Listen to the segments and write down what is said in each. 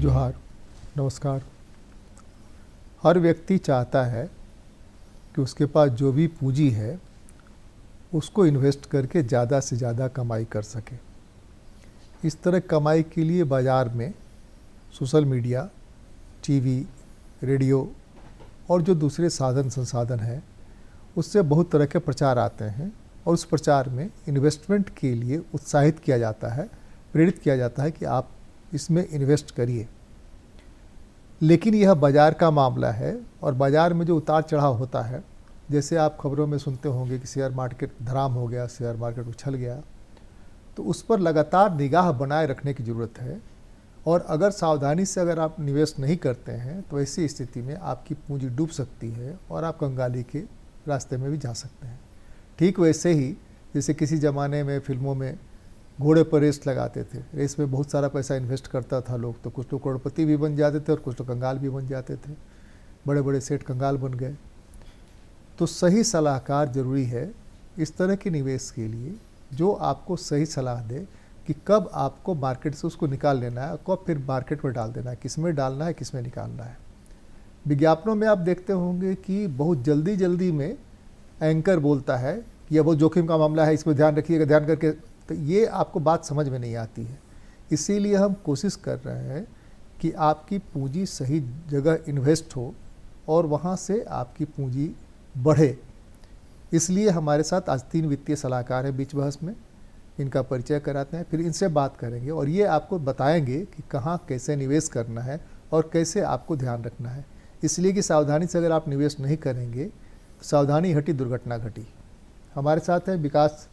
जोहार, नमस्कार। हर व्यक्ति चाहता है कि उसके पास जो भी पूंजी है उसको इन्वेस्ट करके ज़्यादा से ज़्यादा कमाई कर सके। इस तरह कमाई के लिए बाज़ार में सोशल मीडिया, टीवी, रेडियो और जो दूसरे साधन संसाधन हैं उससे बहुत तरह के प्रचार आते हैं और उस प्रचार में इन्वेस्टमेंट के लिए उत्साहित किया जाता है, प्रेरित किया जाता है कि आप इसमें इन्वेस्ट करिए। लेकिन यह बाज़ार का मामला है और बाज़ार में जो उतार चढ़ाव होता है, जैसे आप खबरों में सुनते होंगे कि शेयर मार्केट धराम हो गया, शेयर मार्केट उछल गया, तो उस पर लगातार निगाह बनाए रखने की ज़रूरत है। और अगर सावधानी से अगर आप निवेश नहीं करते हैं तो ऐसी स्थिति में आपकी पूंजी डूब सकती है और आप कंगाली के रास्ते में भी जा सकते हैं। ठीक वैसे ही जैसे किसी ज़माने में फिल्मों में घोड़े पर रेस लगाते थे, रेस में बहुत सारा पैसा इन्वेस्ट करता था लोग, तो कुछ लोग करोड़पति भी बन जाते थे और कुछ लोग कंगाल भी बन जाते थे। बड़े बड़े सेठ कंगाल बन गए। तो सही सलाहकार ज़रूरी है इस तरह के निवेश के लिए, जो आपको सही सलाह दे कि कब आपको मार्केट से उसको निकाल लेना है, कब फिर मार्केट में डाल देना है, किस में डालना है, किस में निकालना है। विज्ञापनों में आप देखते होंगे कि बहुत जल्दी जल्दी में एंकर बोलता है कि यह बहुत जोखिम का मामला है, इसमें ध्यान रखिएगा, ध्यान करके, तो ये आपको बात समझ में नहीं आती है। इसीलिए हम कोशिश कर रहे हैं कि आपकी पूंजी सही जगह इन्वेस्ट हो और वहाँ से आपकी पूंजी बढ़े। इसलिए हमारे साथ आज 3 वित्तीय सलाहकार हैं बीच बहस में, इनका परिचय कराते हैं, फिर इनसे बात करेंगे और ये आपको बताएंगे कि कहाँ कैसे निवेश करना है और कैसे आपको ध्यान रखना है। इसलिए कि सावधानी से अगर आप निवेश नहीं करेंगे तो सावधानी हटी दुर्घटना घटी। हमारे साथ है विकास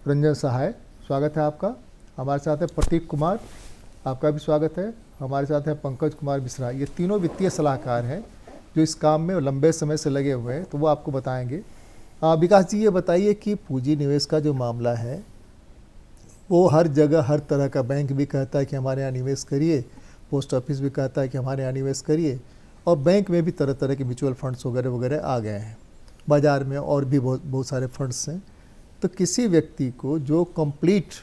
रंजन सहाय, स्वागत है आपका। हमारे साथ है प्रतीक कुमार, आपका भी स्वागत है। हमारे साथ है पंकज कुमार मिश्रा। ये तीनों वित्तीय सलाहकार हैं जो इस काम में लंबे समय से लगे हुए हैं, तो वो आपको बताएंगे। विकास जी, ये बताइए कि पूंजी निवेश का जो मामला है वो हर जगह हर तरह का, बैंक भी कहता है कि हमारे यहाँ निवेश करिए, पोस्ट ऑफिस भी कहता है कि हमारे यहाँ निवेश करिए, और बैंक में भी तरह तरह के म्यूचुअल फंड्स वगैरह वगैरह आ गए हैं। बाज़ार में और भी बहुत सारे फंड्स हैं। तो किसी व्यक्ति को जो कंप्लीट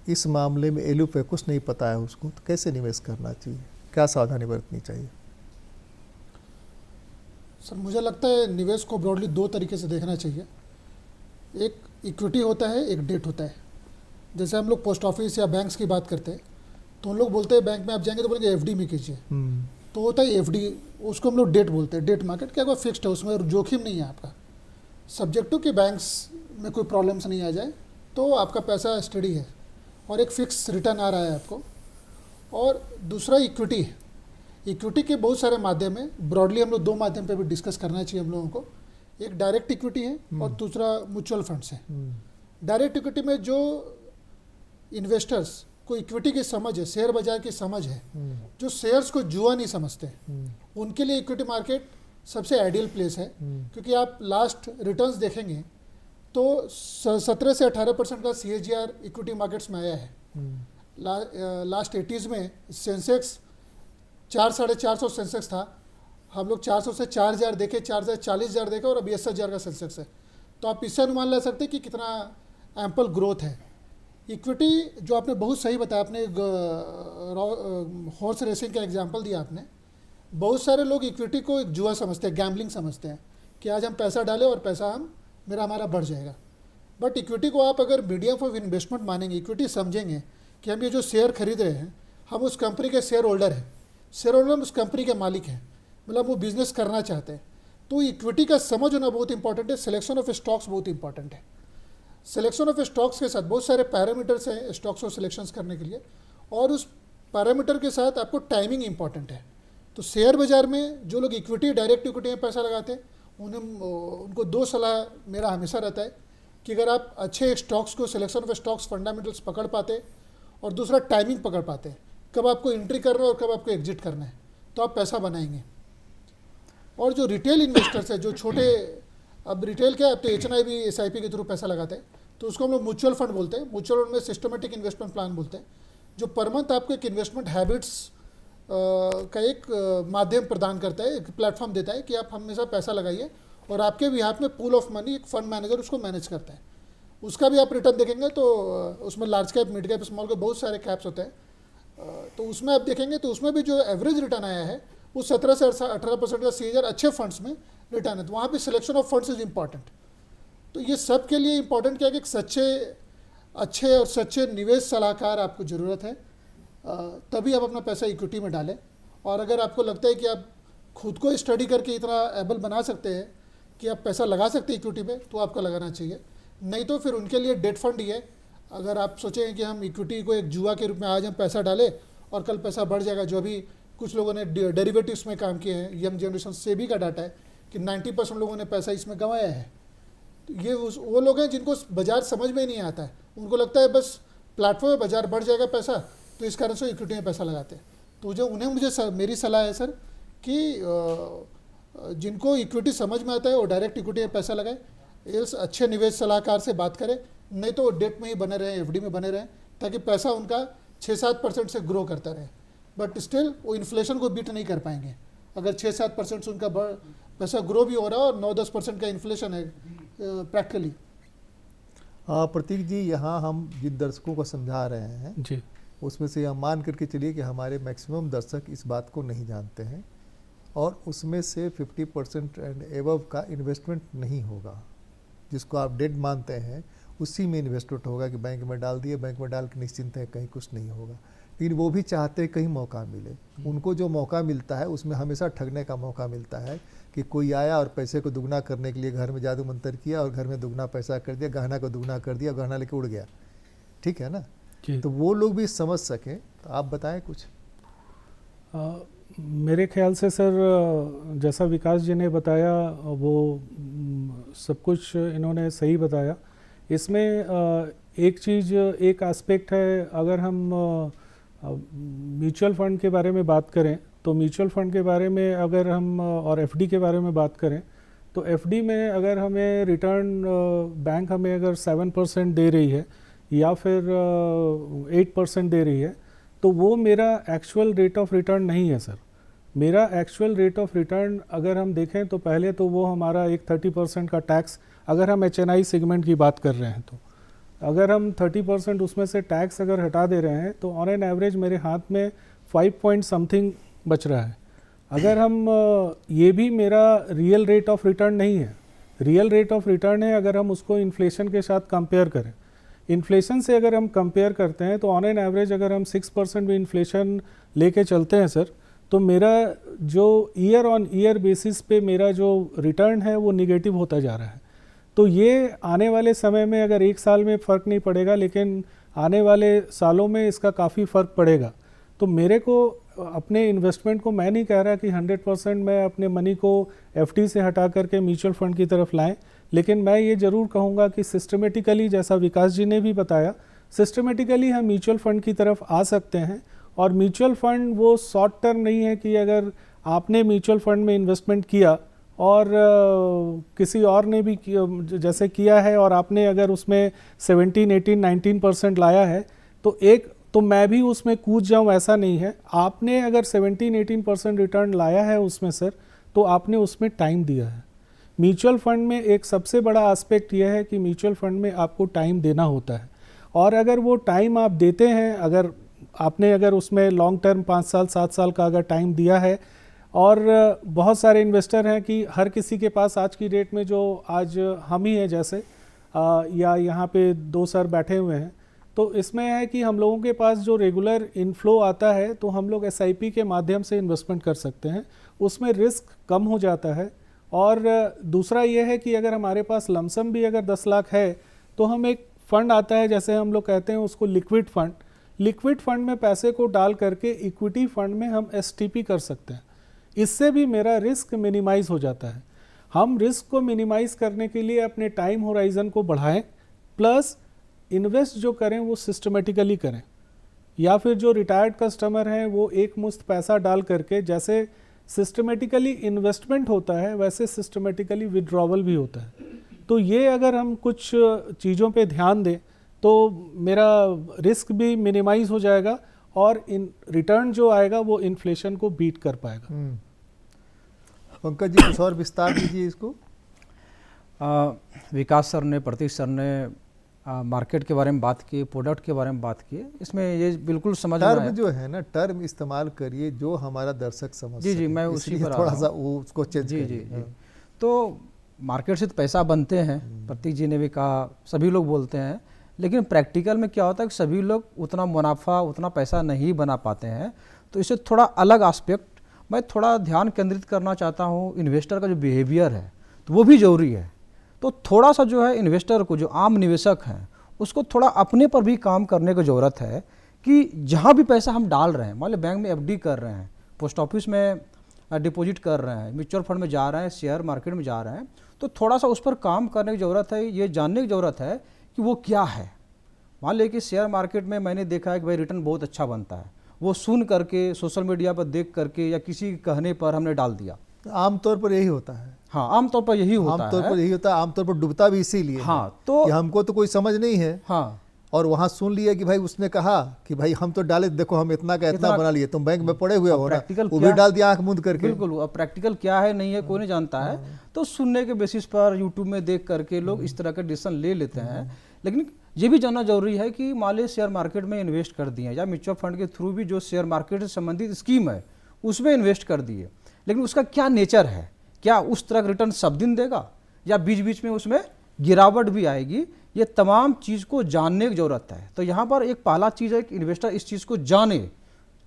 इस मामले में एलू पे कुछ नहीं पता है उसको, तो कैसे निवेश करना चाहिए, क्या सावधानी बरतनी चाहिए? सर, मुझे लगता है निवेश को ब्रॉडली 2 तरीके से देखना चाहिए। एक इक्विटी होता है, एक डेट होता है। जैसे हम लोग पोस्ट ऑफिस या बैंक्स की बात करते हैं तो उन लोग बोलते हैं बैंक में आप जाएंगे तो बोलेंगे एफडी में कीजिए, तो होता है एफडी, उसको हम लोग डेट बोलते हैं। डेट मार्केट क्या, कोई फिक्स्ड है, उसमें जोखिम नहीं है आपका, सब्जेक्ट टू कि बैंक्स में कोई प्रॉब्लम्स नहीं आ जाए, तो आपका पैसा स्टडी है और एक फिक्स रिटर्न आ रहा है आपको। और दूसरा इक्विटी है। इक्विटी के बहुत सारे माध्यम हैं, ब्रॉडली हम लोग 2 माध्यम पे भी डिस्कस करना चाहिए हम लोगों को। एक डायरेक्ट इक्विटी है और दूसरा म्यूचुअल फंड्स है। डायरेक्ट इक्विटी में जो इन्वेस्टर्स को इक्विटी की समझ है, शेयर बाजार की समझ है, जो शेयर्स को जुआ नहीं समझते, उनके लिए इक्विटी मार्केट सबसे आइडियल प्लेस है। क्योंकि आप लास्ट रिटर्न्स देखेंगे तो 17 से 18% का CAGR इक्विटी मार्केट्स में आया है। लास्ट 80s में सेंसेक्स 400-450 सेंसेक्स था, हम लोग 400 से 4000 देखे, 4000 40,000 देखे, और अभी 80,000 का सेंसेक्स है। तो आप इससे अनुमान लगा सकते हैं कि कितना एम्पल ग्रोथ है। इक्विटी जो आपने बहुत सही बताया, आपने हॉर्स रेसिंग का एग्जांपल दिया आपने। बहुत सारे लोग इक्विटी को एक जुआ समझते हैं, गैम्बलिंग समझते हैं कि आज हम पैसा डालें और पैसा हमारा बढ़ जाएगा। बट इक्विटी को आप अगर मीडियम ऑफ इन्वेस्टमेंट मानेंगे, इक्विटी समझेंगे कि हम ये जो शेयर खरीद रहे हैं, हम उस कंपनी के शेयर होल्डर हैं, शेयर होल्डर उस कंपनी के मालिक हैं, मतलब वो बिजनेस करना चाहते हैं, तो इक्विटी का समझ होना बहुत इंपॉर्टेंट है। सिलेक्शन ऑफ स्टॉक्स बहुत इंपॉर्टेंट है। सिलेक्शन ऑफ स्टॉक्स के साथ बहुत सारे पैरामीटर्स हैं स्टॉक्स को सिलेक्शंस करने के लिए, और उस पैरामीटर के साथ आपको टाइमिंग इंपॉर्टेंट है। तो शेयर बाजार में जो लोग इक्विटी, डायरेक्ट इक्विटी में पैसा लगाते हैं, उनको 2 सलाह मेरा हमेशा रहता है कि अगर आप अच्छे स्टॉक्स को, सिलेक्शन ऑफ स्टॉक्स, फंडामेंटल्स पकड़ पाते, और दूसरा टाइमिंग पकड़ पाते, कब आपको एंट्री करना है और कब आपको एग्जिट करना है, तो आप पैसा बनाएंगे। और जो रिटेल इन्वेस्टर्स है, जो छोटे, अब रिटेल क्या है, अब तो HNI SIP के थ्रू पैसा लगाते हैं, तो उसको हम लोग म्यूचुअल फंड बोलते हैं। म्यूचुअल फंड में सिस्टमेटिक इन्वेस्टमेंट प्लान बोलते हैं, जो पर मंथ आपको एक इन्वेस्टमेंट हैबिट्स का एक माध्यम प्रदान करता है, एक प्लेटफॉर्म देता है कि आप हमेशा पैसा लगाइए और आपके भी हाथ में पूल ऑफ मनी एक फंड मैनेजर उसको मैनेज करता है। उसका भी आप रिटर्न देखेंगे तो उसमें large cap, mid cap, small cap बहुत सारे कैप्स होते हैं। तो उसमें आप देखेंगे तो उसमें भी जो एवरेज रिटर्न आया है वो 17 से 18% का CAGR अच्छे फंड्स में रिटर्न है। तो वहाँ पे selection of funds is important. तो ये सब के लिए इम्पॉर्टेंट क्या है कि एक अच्छे और सच्चे निवेश सलाहकार आपको ज़रूरत है, तभी आप अपना पैसा इक्विटी में डालें। और अगर आपको लगता है कि आप खुद को स्टडी करके इतना एबल बना सकते हैं कि आप पैसा लगा सकते हैं इक्विटी में, तो आपको लगाना चाहिए। नहीं तो फिर उनके लिए डेट फंड ही है। अगर आप सोचें कि हम इक्विटी को एक जुआ के रूप में आज हम पैसा डालें और कल पैसा बढ़ जाएगा, जो अभी कुछ लोगों ने डेरिवेटिव्स में काम किए हैं, यंग जनरेशन सेबी का डाटा है कि 90% लोगों ने पैसा इसमें गंवाया है। तो ये वो लोग हैं जिनको बाजार समझ में ही नहीं आता है, उनको लगता है बस प्लेटफॉर्म में बाजार बढ़ जाएगा पैसा, तो इस कारण से इक्विटी में पैसा लगाते हैं। तो जो उन्हें मेरी सलाह है सर कि जिनको इक्विटी समझ में आता है वो डायरेक्ट इक्विटी में पैसा लगाए, इस अच्छे निवेश सलाहकार से बात करें, नहीं तो वो डेट में ही बने रहें, FD में बने रहें, ताकि पैसा उनका 6-7% से ग्रो करता रहे। बट स्टिल वो इन्फ्लेशन को बीट नहीं कर पाएंगे। अगर 6-7% से उनका पैसा ग्रो भी हो रहा है और 9-10% का इन्फ्लेशन है प्रैक्टिकली। प्रतीक जी, यहाँ हम जिन दर्शकों को समझा रहे हैं जी, उसमें से हम मान करके चलिए कि हमारे मैक्सिमम दर्शक इस बात को नहीं जानते हैं और उसमें से 50% एंड एबव का इन्वेस्टमेंट नहीं होगा, जिसको आप डेट मानते हैं उसी में इन्वेस्टमेंट होगा कि बैंक में डाल दिए, बैंक में डाल के निश्चिंत है कहीं कुछ नहीं होगा। लेकिन वो भी चाहते हैं कहीं मौका मिले। उनको जो मौका मिलता है उसमें हमेशा ठगने का मौका मिलता है कि कोई आया और पैसे को दुगना करने के लिए घर में जादू मंतर किया और घर में दुगना पैसा कर दिया, गहना को दुगना कर दिया, गहना लेके उड़ गया। ठीक है ना? तो वो लोग भी समझ सकें, तो आप बताएं कुछ। मेरे ख्याल से सर, जैसा विकास जी ने बताया वो सब कुछ इन्होंने सही बताया। इसमें एक चीज़, एक एस्पेक्ट है, अगर हम म्यूचुअल फंड के बारे में बात करें तो म्यूचुअल फंड के बारे में अगर हम और FD के बारे में बात करें तो FD में अगर हमें रिटर्न बैंक हमें अगर 7% दे रही है या फिर 8% दे रही है, तो वो मेरा एक्चुअल रेट ऑफ रिटर्न नहीं है सर। मेरा एक्चुअल रेट ऑफ रिटर्न अगर हम देखें तो पहले तो वो हमारा एक 30% का टैक्स, अगर हम HNI सेगमेंट की बात कर रहे हैं तो अगर हम 30% उसमें से टैक्स अगर हटा दे रहे हैं तो ऑन एन एवरेज मेरे हाथ में 5 पॉइंट समथिंग बच रहा है। अगर हम ये भी मेरा रियल रेट ऑफ रिटर्न नहीं है, रियल रेट ऑफ रिटर्न है अगर हम उसको इन्फ्लेशन के साथ कंपेयर करें। इन्फ्लेशन से अगर हम कंपेयर करते हैं तो ऑन एन एवरेज अगर हम 6% भी इन्फ्लेशन लेके चलते हैं सर, तो मेरा जो ईयर ऑन ईयर बेसिस पे मेरा जो रिटर्न है वो निगेटिव होता जा रहा है। तो ये आने वाले समय में अगर एक साल में फ़र्क नहीं पड़ेगा, लेकिन आने वाले सालों में इसका काफ़ी फ़र्क पड़ेगा। तो मेरे को अपने इन्वेस्टमेंट को, मैं नहीं कह रहा कि 100% मैं अपने मनी को FD से हटा करके म्यूचुअल फंड की तरफ लाएं, लेकिन मैं ये ज़रूर कहूँगा कि सिस्टमेटिकली, जैसा विकास जी ने भी बताया, सिस्टमेटिकली हम म्यूचुअल फंड की तरफ आ सकते हैं। और म्यूचुअल फंड वो शॉर्ट टर्म नहीं है कि अगर आपने म्यूचुअल फंड में इन्वेस्टमेंट किया और किसी और ने भी जैसे किया है और आपने अगर उसमें 17, 18, 19% लाया है तो मैं भी उसमें कूद जाऊं, ऐसा नहीं है। आपने अगर 17, 18% रिटर्न लाया है उसमें सर, तो आपने उसमें टाइम दिया है। म्यूचुअल फंड में एक सबसे बड़ा एस्पेक्ट यह है कि म्यूचुअल फंड में आपको टाइम देना होता है, और अगर वो टाइम आप देते हैं, अगर आपने अगर उसमें लॉन्ग टर्म 5 साल 7 साल का अगर टाइम दिया है, और बहुत सारे इन्वेस्टर हैं कि हर किसी के पास आज की डेट में, जो आज हम ही हैं जैसे या यहाँ पे 2 सर बैठे हुए हैं, तो इसमें है कि हम लोगों के पास जो रेगुलर इनफ्लो आता है तो हम लोग SIP के माध्यम से इन्वेस्टमेंट कर सकते हैं, उसमें रिस्क कम हो जाता है। और दूसरा ये है कि अगर हमारे पास लमसम भी अगर 10 लाख है तो हम एक फ़ंड आता है, जैसे हम लोग कहते हैं उसको लिक्विड फ़ंड, लिक्विड फ़ंड में पैसे को डाल करके इक्विटी फ़ंड में हम STP कर सकते हैं। इससे भी मेरा रिस्क मिनिमाइज़ हो जाता है। हम रिस्क को मिनिमाइज़ करने के लिए अपने टाइम होराइज़न को बढ़ाएं, प्लस इन्वेस्ट जो करें वो सिस्टमेटिकली करें, या फिर जो रिटायर्ड कस्टमर हैं वो एक मुश्त पैसा डाल करके, जैसे सिस्टमेटिकली इन्वेस्टमेंट होता है वैसे सिस्टमेटिकली विड्रॉवल भी होता है। तो ये अगर हम कुछ चीज़ों पे ध्यान दें तो मेरा रिस्क भी मिनिमाइज़ हो जाएगा और इन रिटर्न जो आएगा वो इन्फ्लेशन को बीट कर पाएगा। पंकज जी कुछ और विस्तार दीजिए इसको। विकास सर ने, प्रतीक सर ने मार्केट के बारे में बात की, प्रोडक्ट के बारे में बात की, इसमें ये बिल्कुल समझ में आया। टर्म जो है ना, टर्म इस्तेमाल करिए जो हमारा दर्शक समझ जी जी, सके। मैं उसी इसलिए पर आ थोड़ा रहा सा हूँ। वो उसको चेंज जी जी करिए। जी। हाँ। तो मार्केट से तो पैसा बनते हैं, प्रतीक जी ने भी कहा, सभी लोग बोलते हैं, लेकिन प्रैक्टिकल में क्या होता है कि सभी लोग उतना मुनाफा, उतना पैसा नहीं बना पाते हैं। तो इससे थोड़ा अलग एस्पेक्ट मैं थोड़ा ध्यान केंद्रित करना चाहता हूँ। इन्वेस्टर का जो बिहेवियर है तो वो भी ज़रूरी है। तो थोड़ा सा जो है इन्वेस्टर को, जो आम निवेशक हैं, उसको थोड़ा अपने पर भी काम करने की ज़रूरत है कि जहाँ भी पैसा हम डाल रहे हैं, मान लो बैंक में एफडी कर रहे हैं, पोस्ट ऑफिस में डिपॉजिट कर रहे हैं, म्यूचुअल फंड में जा रहे हैं, शेयर मार्केट में जा रहे हैं, तो थोड़ा सा उस पर काम करने की ज़रूरत है। ये जानने की ज़रूरत है कि वो क्या है। मान लीजिए कि शेयर मार्केट में मैंने देखा है कि भाई रिटर्न बहुत अच्छा बनता है, वो सुन करके, सोशल मीडिया पर देख करके या किसी के कहने पर हमने डाल दिया। आमतौर पर यही होता है। हाँ, आमतौर पर यही होता आमतौर है। पर यही होता है। आमतौर पर डूबता भी इसीलिए है हाँ, तो कि हमको तो कोई समझ नहीं है, हाँ, और वहाँ सुन लिया कि भाई उसने कहा कि भाई हम तो डाले, देखो हम इतना का इतना इतना- बना लिए, तुम बैंक में पड़े हुए हो ना, प्रैक्टिकल वो भी क्या- डाल दिया आंख मूंद करके। बिल्कुल। अब प्रैक्टिकल क्या है नहीं है कोई नहीं जानता है। तो सुनने के बेसिस पर यूट्यूब में देख करके लोग इस तरह का डिसीजन ले लेते हैं। लेकिन ये भी जानना जरूरी है कि मान लीजिए शेयर मार्केट में इन्वेस्ट कर दिए या म्यूचुअल फंड के थ्रू भी जो शेयर मार्केट से संबंधित स्कीम है उसमें इन्वेस्ट कर दिए, लेकिन उसका क्या नेचर है, क्या उस तरह का रिटर्न सब दिन देगा या बीच बीच में उसमें गिरावट भी आएगी, ये तमाम चीज़ को जानने की ज़रूरत है। तो यहाँ पर एक पहला चीज़ है कि इन्वेस्टर इस चीज़ को जाने,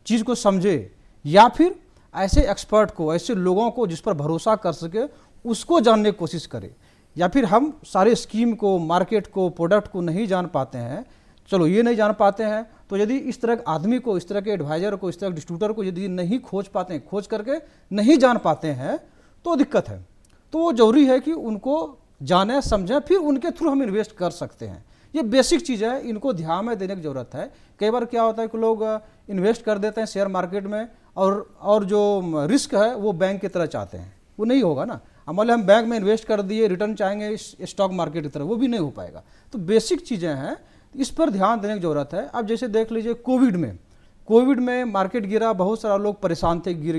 चीज़ को समझे, या फिर ऐसे एक्सपर्ट को, ऐसे लोगों को जिस पर भरोसा कर सके उसको जानने की कोशिश करे। या फिर हम सारे स्कीम को, मार्केट को, प्रोडक्ट को नहीं जान पाते हैं, चलो ये नहीं जान पाते हैं, तो यदि इस तरह के आदमी को, इस तरह के एडवाइजर को, इस तरह के डिस्ट्रीब्यूटर को यदि नहीं खोज पाते हैं, खोज करके नहीं जान पाते हैं, तो दिक्कत है। तो वो जरूरी है कि उनको जाने, समझें, फिर उनके थ्रू हम इन्वेस्ट कर सकते हैं। ये बेसिक चीज़ है, इनको ध्यान में देने की ज़रूरत है। कई बार क्या होता है कि लोग इन्वेस्ट कर देते हैं शेयर मार्केट में, और जो रिस्क है वो बैंक की तरह चाहते हैं, वो नहीं होगा ना। मान लो हम बैंक में इन्वेस्ट कर दिए, रिटर्न चाहेंगे स्टॉक मार्केट की तरह, वो भी नहीं हो पाएगा। तो बेसिक चीज़ें हैं, इस पर ध्यान देने की ज़रूरत है। अब जैसे देख लीजिए कोविड में मार्केट गिरा, बहुत सारा लोग परेशान थे, गिर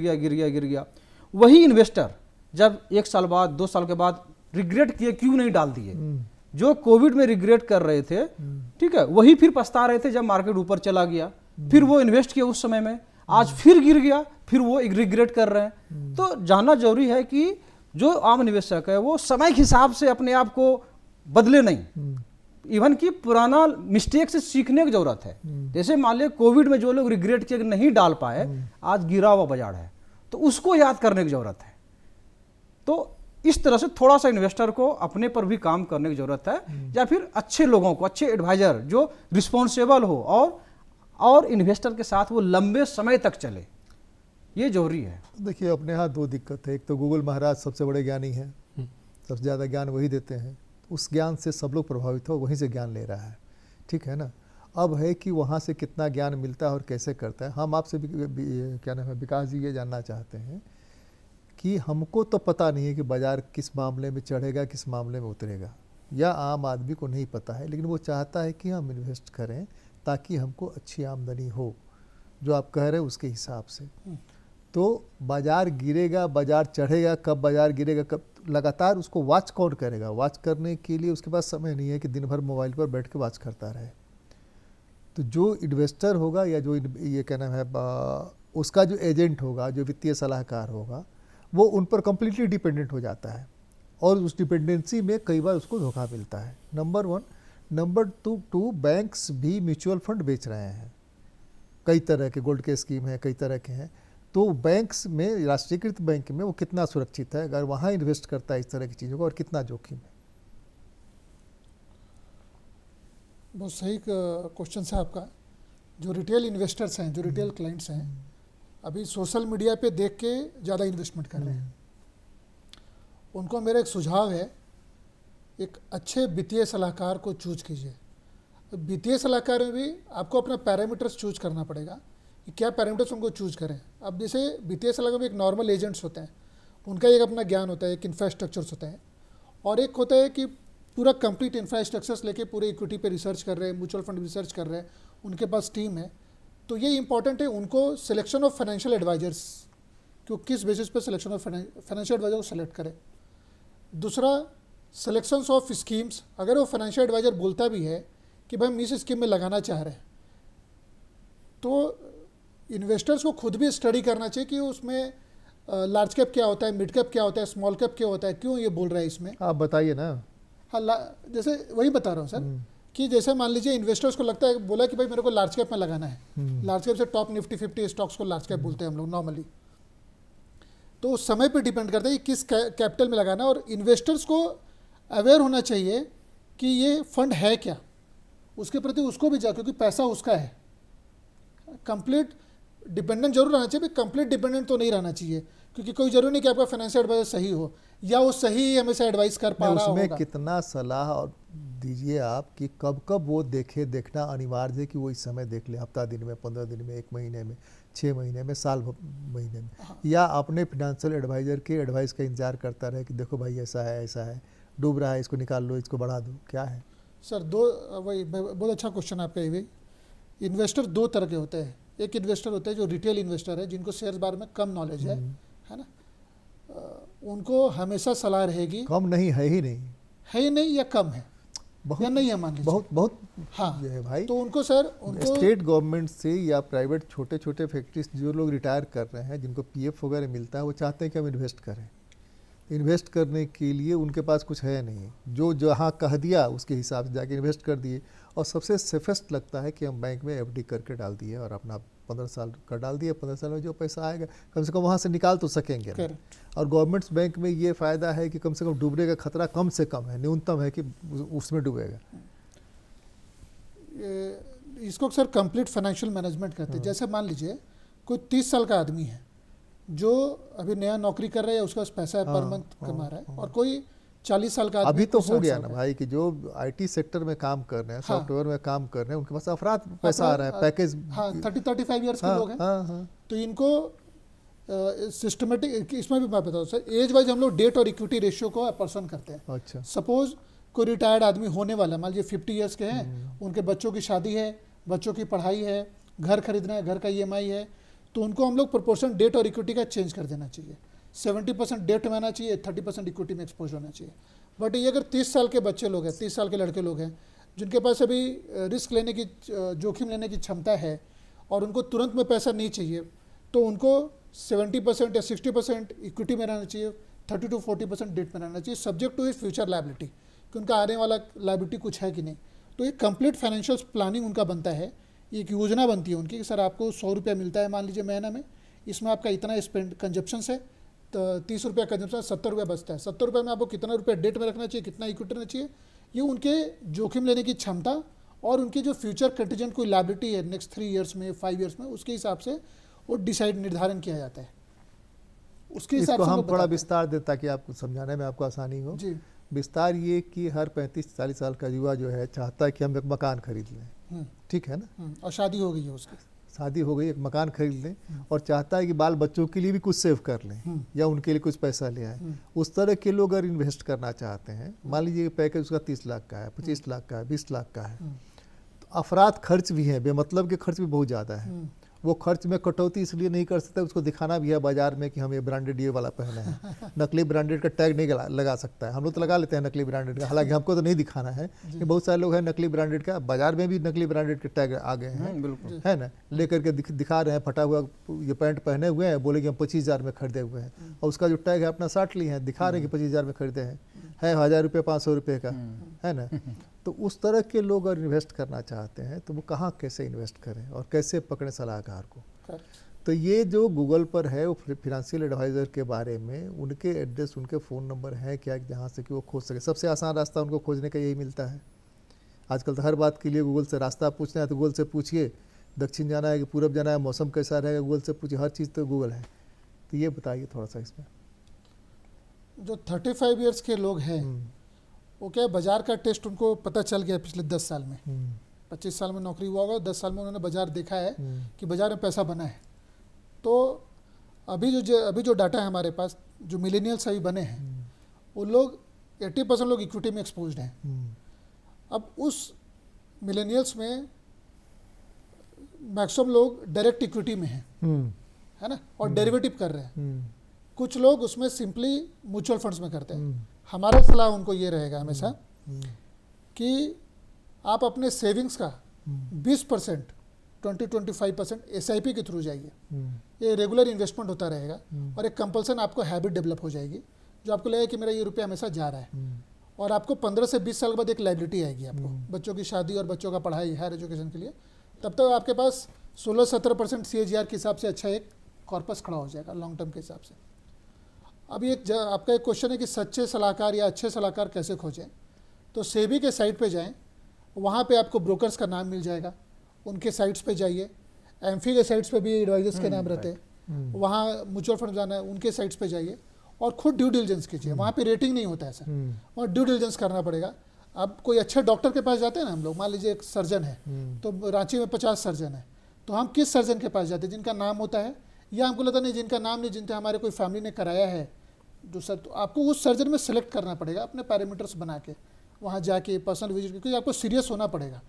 गया। वही इन्वेस्टर जब 1 साल बाद, 2 साल के बाद रिग्रेट किए, क्यों नहीं डाल दिए? जो कोविड में रिग्रेट कर रहे थे, ठीक है, वही फिर पछता रहे थे जब मार्केट ऊपर चला गया। फिर वो इन्वेस्ट किया उस समय में, आज फिर गिर गया, फिर वो रिग्रेट कर रहे हैं। तो जानना जरूरी है कि जो आम निवेशक है वो समय के हिसाब से अपने आप को बदले नहीं, इवन कि पुराना मिस्टेक से सीखने की जरूरत है। जैसे मान लिया कोविड में जो लोग रिग्रेट किए नहीं डाल पाए, आज गिरा हुआ बाजार है, तो उसको याद करने की जरूरत है। तो इस तरह से थोड़ा सा इन्वेस्टर को अपने पर भी काम करने की जरूरत है, या फिर अच्छे लोगों को, अच्छे एडवाइजर जो रिस्पॉन्सिबल हो और इन्वेस्टर के साथ वो लंबे समय तक चले, ये जरूरी है। देखिए, अपने यहाँ 2 दिक्कत है। एक तो गूगल महाराज सबसे बड़े ज्ञानी हैं, सबसे ज़्यादा ज्ञान वही देते हैं, उस ज्ञान से सब लोग प्रभावित हो, वहीं से ज्ञान ले रहा है, ठीक है ना। अब है कि वहाँ से कितना ज्ञान मिलता है और कैसे करता है। हम आपसे क्या नाम है, विकास जी, ये जानना चाहते हैं कि हमको तो पता नहीं है कि बाज़ार किस मामले में चढ़ेगा, किस मामले में उतरेगा, या आम आदमी को नहीं पता है, लेकिन वो चाहता है कि हम इन्वेस्ट करें ताकि हमको अच्छी आमदनी हो, जो आप कह रहे हैं उसके हिसाब से। तो बाज़ार गिरेगा, बाज़ार चढ़ेगा, कब बाज़ार गिरेगा, कब, लगातार उसको वॉच कौन करेगा? वॉच करने के लिए उसके पास समय नहीं है कि दिन भर मोबाइल पर बैठ के वॉच करता रहे। तो जो इन्वेस्टर होगा, या जो ये क्या नाम है, उसका जो एजेंट होगा, जो वित्तीय सलाहकार होगा, वो उन पर कम्प्लीटली डिपेंडेंट हो जाता है, और उस डिपेंडेंसी में कई बार उसको धोखा मिलता है। नंबर 1। नंबर 2, बैंक्स भी म्यूचुअल फंड बेच रहे हैं, कई तरह के गोल्ड के स्कीम हैं, कई तरह के हैं। तो बैंक्स में, राष्ट्रीयकृत बैंक में वो कितना सुरक्षित है अगर वहाँ इन्वेस्ट करता है इस तरह की चीज़ों को, और कितना जोखिम है? बहुत सही क्वेश्चन है आपका। जो रिटेल इन्वेस्टर्स हैं, जो रिटेल क्लाइंट्स हैं, अभी सोशल मीडिया पे देख के ज़्यादा इन्वेस्टमेंट कर रहे हैं। उनको मेरा एक सुझाव है, एक अच्छे वित्तीय सलाहकार को चूज कीजिए। वित्तीय सलाहकार में भी आपको अपना पैरामीटर्स चूज करना पड़ेगा कि क्या पैरामीटर्स उनको चूज करें। अब जैसे वित्तीय सलाहकार में एक नॉर्मल एजेंट्स होते हैं, उनका एक अपना ज्ञान होता है, एक इंफ्रास्ट्रक्चर्स होते हैं, और एक होता है कि पूरा कंप्लीट इंफ्रास्ट्रक्चर्स लेके पूरे इक्विटी पे रिसर्च कर रहे हैं, म्यूचुअल फंड रिसर्च कर रहे हैं, उनके पास टीम है। तो ये इंपॉर्टेंट है उनको सिलेक्शन ऑफ फाइनेंशियल एडवाइजर्स, कि किस बेसिस पे सिलेक्शन ऑफ फाइनेंशियल एडवाइजर को सेलेक्ट करें। दूसरा, सिलेक्शंस ऑफ स्कीम्स, अगर वो फाइनेंशियल एडवाइजर बोलता भी है कि भाई हम इस स्कीम में लगाना चाह रहे हैं, तो इन्वेस्टर्स को खुद भी स्टडी करना चाहिए कि उसमें लार्ज कैप क्या होता है, मिड कैप क्या होता है, स्मॉल कैप क्या होता है, क्यों ये बोल रहा है इसमें। आप बताइए ना। हाँ, जैसे वही बता रहा हूँ सर कि जैसे मान लीजिए इन्वेस्टर्स को लगता है, बोला कि भाई मेरे को लार्ज कैप में लगाना है, लार्ज कैप से टॉप निफ्टी 50 स्टॉक्स को लार्ज कैप बोलते हैं हम लोग नॉर्मली, तो उस समय पे डिपेंड करता है कि किस कैपिटल में लगाना है। और इन्वेस्टर्स को अवेयर होना चाहिए कि ये फंड है क्या, उसके प्रति उसको भी क्योंकि पैसा उसका है। कंप्लीट डिपेंडेंट जरूर रहना चाहिए, कंप्लीट डिपेंडेंट तो नहीं रहना चाहिए, क्योंकि कोई जरूरी नहीं कि आपका फाइनेंशियल एडवाइजर सही हो या वो सही हमेशा एडवाइस कर पा रहा उसमें होगा। कितना सलाह और दीजिए आप कि कब कब वो देखना अनिवार्य है कि वो इस समय देख ले, हफ्ता दिन में, 15 दिन में, 1 महीने में, 6 महीने में, साल महीने में, या अपने फिनेंशियल एडवाइजर के एडवाइस का इंतजार करता रहे कि देखो भाई ऐसा है, डूब रहा है, इसको निकाल लो, इसको बढ़ा दो, क्या है? सर वही बहुत अच्छा क्वेश्चन आपका ये। इन्वेस्टर दो तरह के होते हैं। एक इन्वेस्टर होते हैं जो रिटेल इन्वेस्टर है, जिनको शेयर बारे में कम नॉलेज है ना, उनको हमेशा सलाह रहेगी, कम नहीं है ही नहीं, है नहीं या कम है बहुत या नहीं है, मान लीजिए बहुत हाँ ये है भाई। तो उनको सर उनको स्टेट गवर्नमेंट से या प्राइवेट छोटे छोटे फैक्ट्रीज जो लोग रिटायर कर रहे हैं, जिनको पीएफ वगैरह मिलता है, वो चाहते हैं कि हम इन्वेस्ट करें। इन्वेस्ट करने के लिए उनके पास कुछ है नहीं, जो जहाँ कह दिया उसके हिसाब से जाके इन्वेस्ट कर दिए। और सबसे सेफेस्ट लगता है कि हम बैंक में एफडी करके डाल दिए और अपना 15 साल का डाल दिए, 15 साल में जो पैसा आएगा कम से कम वहाँ से निकाल तो सकेंगे ना। और गवर्नमेंट्स बैंक में ये फ़ायदा है कि कम से कम डूबने का खतरा कम से कम है, न्यूनतम है कि उसमें डूबेगा। इसको सर कंप्लीट फाइनेंशियल मैनेजमेंट कहते हैं। जैसे मान लीजिए कोई 30 साल का आदमी है जो अभी नया नौकरी कर रहा है, उसका पैसा है पर मंथ कमा रहा है, और कोई 40 साल का आदमी, अभी तो हो गया ना भाई कि जो आईटी सेक्टर में काम कर रहे हैं, सॉफ्टवेयर में काम कर रहे हैं, उनके पास अफराद पैसा आ रहा है, पैकेज। हाँ 30-35 ईयर्स के लोग हैं। तो इनको सिस्टमेटिक, इसमें भी मैं बताऊँ सर, एज वाइज हम लोग डेट और इक्विटी रेशियो को अपर्सन करते हैं। अच्छा, सपोज कोई रिटायर्ड आदमी होने वाला, मान लीजिए 50 ईयर्स के हैं, उनके बच्चों की शादी है, बच्चों की पढ़ाई है, घर खरीदना है, घर का EMI है, तो उनको हम लोग प्रोपोर्शन डेट और इक्विटी का चेंज कर देना चाहिए। 70% डेट में आना चाहिए, 30% इक्विटी में एक्सपोज होना चाहिए। बट ये अगर 30 साल के बच्चे लोग हैं, 30 साल के लड़के लोग हैं, जिनके पास अभी रिस्क लेने की, जोखिम लेने की क्षमता है और उनको तुरंत में पैसा नहीं चाहिए, तो उनको 70% या 60% इक्विटी में रहना चाहिए, 30 to 40% डेट में रहना चाहिए, subject to his future liability, कि उनका आने वाला लायबिलिटी कुछ है कि नहीं। तो एक कंप्लीट फाइनेंशियल प्लानिंग उनका बनता है, एक योजना बनती है उनकी कि सर आपको 100 रुपया मिलता है मान लीजिए महीना में, इसमें आपका इतना स्पेंड कंजप्शन है, तो 30 रुपया कंजप्शन, 70 रुपया बचता है। 70 रुपये में आपको कितना रुपया डेट में रखना चाहिए, कितना इक्विटी रखना चाहिए, ये उनके जोखिम लेने की क्षमता और उनकी जो फ्यूचर कंटीजेंट कोई लायबिलिटी है नेक्स्ट 3 ईयर्स में, 5 ईयर्स में, उसके हिसाब से वो निर्धारण किया जाता है। उसके हिसाब से हम थोड़ा विस्तार दें ताकि आपको समझाने में आपको आसानी हो जी। विस्तार ये कि हर 35-40 साल का युवा जो है चाहता है कि हम एक मकान खरीद लें, ठीक है ना, और शादी हो गई है उसकी, शादी हो गई, एक मकान खरीद लें, और चाहता है कि बाल बच्चों के लिए भी कुछ सेव कर लें या उनके लिए कुछ पैसा ले आए। उस तरह के लोग अगर इन्वेस्ट करना चाहते हैं, मान लीजिए पैकेज उसका 30 लाख का है, 25 लाख का है, 20 लाख का है, तो अफराद खर्च भी है, बेमतलब के खर्च भी बहुत ज़्यादा है। वो खर्च में कटौती इसलिए नहीं कर सकता, उसको दिखाना भी है बाजार में कि हम ये ब्रांडेड ये वाला पहने हैं। नकली ब्रांडेड का टैग नहीं लगा सकता है, हम लोग तो लगा लेते हैं नकली ब्रांडेड का, हालांकि हमको तो नहीं दिखाना है कि बहुत सारे लोग हैं नकली ब्रांडेड का, बाजार में भी नकली ब्रांडेड के टैग आ गए हैं, बिल्कुल है ना, लेकर के दिखा रहे हैं, फटा हुआ ये पैंट पहने हुए हैं, बोले कि हम 25,000 में खरीदे हुए हैं, और उसका जो टैग है अपना 60 लिए हैं, दिखा रहे हैं कि 25,000 में खरीदे हैं, है 1,000 रुपये 500 रुपये का, है ना। तो उस तरह के लोग अगर इन्वेस्ट करना चाहते हैं तो वो कहाँ कैसे इन्वेस्ट करें और कैसे पकड़ें सलाहकार को। तो ये जो गूगल पर है वो फिनेंशियल एडवाइज़र के बारे में उनके एड्रेस, उनके फ़ोन नंबर हैं क्या, जहाँ से कि वो खोज सके। सबसे आसान रास्ता उनको खोजने का यही मिलता है। आजकल तो हर बात के लिए गूगल से रास्ता पूछना है तो गूगल से पूछिए, दक्षिण जाना है कि पूरब जाना है, मौसम कैसा रहेगा, गूगल से पूछिए, हर चीज़ तो गूगल है। तो ये बताइए थोड़ा सा इसमें। जो 35 ईयर्स के लोग हैं वो क्या, बाजार का टेस्ट उनको पता चल गया पिछले 10 साल में, 25 साल में नौकरी हुआ होगा, 10 साल में उन्होंने बाजार देखा है कि बाजार में पैसा बना है। तो अभी जो डाटा है हमारे पास, जो मिलेनियल्स अभी बने हैं, वो लोग 80% लोग इक्विटी में एक्सपोज्ड हैं। अब उस मिलेनियल्स में मैक्सिमम लोग डायरेक्ट इक्विटी में हैं, है ना, और डेरिवेटिव कर रहे हैं। कुछ लोग उसमें सिंपली म्यूचुअल फंड्स में करते हैं। हमारा सलाह उनको ये रहेगा हमेशा कि आप अपने सेविंग्स का 20% 20-25% SIP के थ्रू जाइए। ये रेगुलर इन्वेस्टमेंट होता रहेगा और एक कंपल्सन आपको हैबिट डेवलप हो जाएगी जो आपको लगेगा कि मेरा ये रुपया हमेशा जा रहा है। और आपको 15 से 20 साल बाद एक लायबिलिटी आएगी आपको बच्चों की शादी और बच्चों का पढ़ाई हायर एजुकेशन के लिए। तब तक आपके पास 16-17% CAGR के हिसाब से अच्छा एक कॉर्पस खड़ा हो जाएगा लॉन्ग टर्म के हिसाब से। अभी आपका एक क्वेश्चन है कि सच्चे सलाहकार या अच्छे सलाहकार कैसे खोजें। तो सेबी के साइट पे जाएं, वहाँ पे आपको ब्रोकर्स का नाम मिल जाएगा, उनके साइट्स पे जाइए। एम्फी के साइट्स पे भी एडवाइजर्स के नाम रहते हैं, वहाँ म्यूचुअल फंड जाना है उनके साइट्स पे जाइए और खुद ड्यू डिलिजेंस कीजिए। वहाँ पे रेटिंग नहीं होता है सर, वहाँ ड्यू डिलिजेंस करना पड़ेगा। अब कोई अच्छे डॉक्टर के पास जाते हैं ना हम लोग, मान लीजिए एक सर्जन है तो रांची में 50 सर्जन है, तो हम किस सर्जन के पास जाते हैं जिनका नाम होता है, या हमको लगता नहीं जिनका नाम नहीं, जिनका हमारे कोई फैमिली ने कराया है जो सर, तो आपको उस सर्जन में सेलेक्ट करना पड़ेगा अपने पैरामीटर्स बना के, वहाँ जाके पर्सनल विजिट, क्योंकि आपको सीरियस होना पड़ेगा।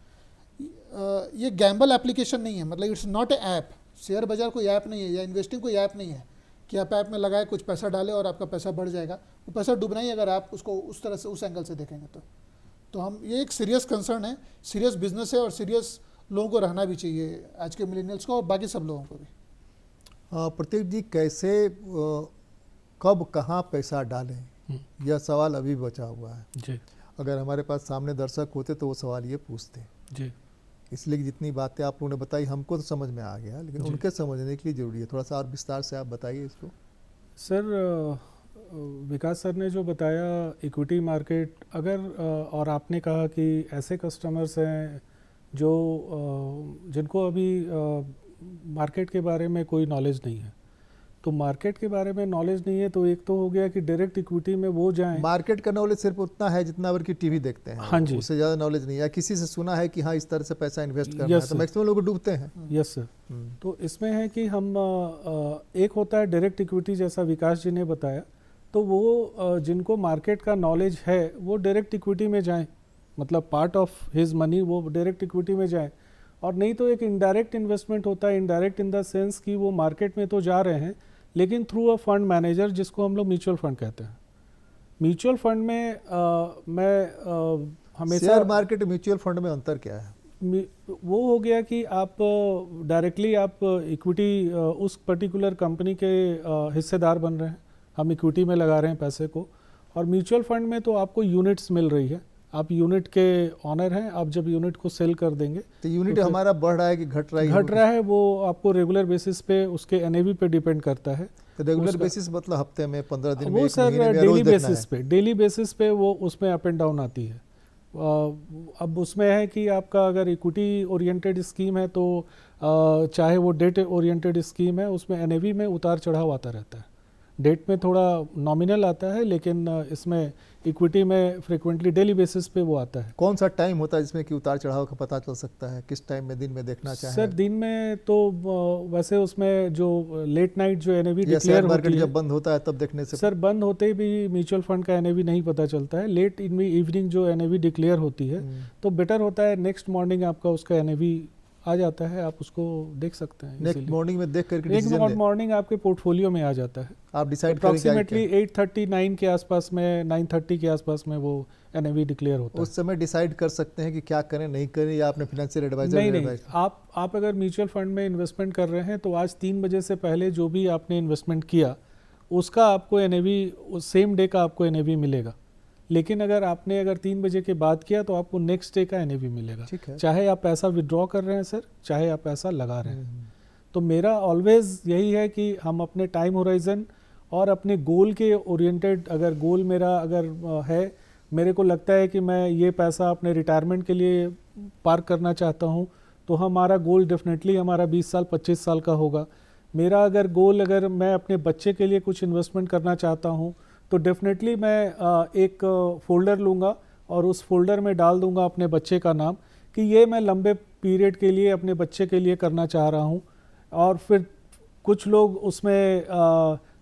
ये गैम्बल एप्लीकेशन नहीं है, मतलब it's not a app. Share बाजार कोई ऐप नहीं है या इन्वेस्टिंग कोई ऐप नहीं है कि आप ऐप में लगाए कुछ पैसा डालें और आपका पैसा बढ़ जाएगा। वो पैसा डूबना ही अगर आप उसको उस तरह से उस एंगल से देखेंगे तो हम ये एक सीरियस कंसर्न है, सीरियस बिजनेस है और सीरियस लोगों को रहना भी चाहिए, आज के मिलेनियल्स को और बाकी सब लोगों को भी। प्रतीक जी, कैसे कब कहाँ पैसा डालें, यह सवाल अभी बचा हुआ है जी। अगर हमारे पास सामने दर्शक होते तो वो सवाल ये पूछते जी। इसलिए कि जितनी बातें आप लोगों ने बताई हमको तो समझ में आ गया, लेकिन उनके समझने के लिए ज़रूरी है। थोड़ा सा और विस्तार से आप बताइए इसको। सर, विकास सर ने जो बताया इक्विटी मार्केट, अगर और आपने कहा कि ऐसे कस्टमर्स हैं जो जिनको अभी मार्केट के बारे में कोई नॉलेज नहीं है, तो मार्केट के बारे में नॉलेज नहीं है तो एक तो हो गया कि डायरेक्ट इक्विटी में वो जाएं। मार्केट का नॉलेज सिर्फ उतना है जितना अवर की टीवी देखते हैं, हाँ जी, उससे ज़्यादा नॉलेज नहीं है। किसी से सुना है कि हाँ इस तरह से पैसा इन्वेस्ट करना है, तो मैक्सिमम लोग डूबते हैं। Yes sir. तो इसमें है कि हम एक होता है डायरेक्ट इक्विटी, जैसा विकास जी ने बताया, तो वो जिनको मार्केट का नॉलेज है वो डायरेक्ट इक्विटी में जाएं, मतलब पार्ट ऑफ हिज मनी वो डायरेक्ट इक्विटी में जाएं। और नहीं तो एक इनडायरेक्ट इन्वेस्टमेंट होता है, इनडायरेक्ट इन द सेंस कि वो मार्केट में तो जा रहे हैं लेकिन थ्रू अ फंड मैनेजर, जिसको हम लोग म्यूचुअल फंड कहते हैं। म्यूचुअल फंड में मैं हमेशा शेयर मार्केट म्यूचुअल फंड में अंतर क्या है? वो हो गया कि आप डायरेक्टली आप इक्विटी उस पर्टिकुलर कंपनी के हिस्सेदार बन रहे हैं, हम इक्विटी में लगा रहे हैं पैसे को। और म्यूचुअल फंड में तो आपको यूनिट्स मिल रही है, आप यूनिट के ऑनर हैं। आप जब यूनिट को सेल कर देंगे तो यूनिट हमारा बढ़ रहा है कि घट रहा है? घट रहा है, वो आपको रेगुलर बेसिस पे उसके NAV पे डिपेंड करता है। तो रेगुलर बेसिस मतलब हफ्ते में, 15 दिन में, वो एक सर महीने में, डेली बेसिस पे वो उसमें अप एंड डाउन आती है। अब उसमें है कि आपका अगर इक्विटी ओरिएंटेड स्कीम है तो चाहे वो डेट ओरिएंटेड स्कीम है, उसमें NAV में उतार चढ़ाव आता रहता है। डेट में थोड़ा नॉमिनल आता है, लेकिन इसमें इक्विटी में फ्रिक्वेंटली डेली बेसिस पे वो आता है। कौन सा टाइम होता है जिसमें कि उतार चढ़ाव का पता चल सकता है? किस टाइम में दिन में देखना चाहिए? सर दिन में तो वैसे उसमें जो लेट नाइट जो NAV डिक्लेयर होती है, जब बंद होता है तब देखने से? सर बंद होते भी म्यूचुअल फंड का NAV नहीं पता चलता है। लेट इवनिंग जो NAV डिक्लेयर होती है तो बेटर होता है नेक्स्ट मॉर्निंग आपका उसका NAV आ जाता है, आप उसको देख सकते हैं। नेक्स्ट मॉर्निंग में देख करके नेक्स्ट मॉर्निंग आपके पोर्टफोलियो में आ जाता है। आप डिसाइड अप्रॉक्सीमेटली 8:39 के आसपास में, 9:30 के आसपास में वो NAV डिक्लेयर होता है। उस समय डिसाइड कर सकते हैं कि क्या करें नहीं करें, या आपने फाइनेंशियल एडवाइजर? नहीं, आप अगर म्यूचुअल फंड में इन्वेस्टमेंट कर रहे हैं तो आज 3 बजे से पहले जो भी आपने इन्वेस्टमेंट किया उसका आपको NAV उस सेम डे का आपको NAV मिलेगा। लेकिन अगर 3 बजे के बाद किया तो आपको नेक्स्ट डे का NAV मिलेगा, चाहे आप पैसा विड्रॉ कर रहे हैं सर, चाहे आप पैसा लगा रहे हैं। तो मेरा ऑलवेज यही है कि हम अपने टाइम होराइजन और अपने गोल के ओरिएंटेड, अगर गोल मेरा है, मेरे को लगता है कि मैं ये पैसा अपने रिटायरमेंट के लिए पार्क करना चाहता हूँ, तो हमारा गोल डेफिनेटली हमारा 20 साल 25 साल का होगा। मेरा अगर मैं अपने बच्चे के लिए कुछ इन्वेस्टमेंट करना चाहता हूँ तो डेफिनेटली मैं एक फोल्डर लूँगा और उस फोल्डर में डाल दूँगा अपने बच्चे का नाम कि ये मैं लंबे पीरियड के लिए अपने बच्चे के लिए करना चाह रहा हूँ। और फिर कुछ लोग उसमें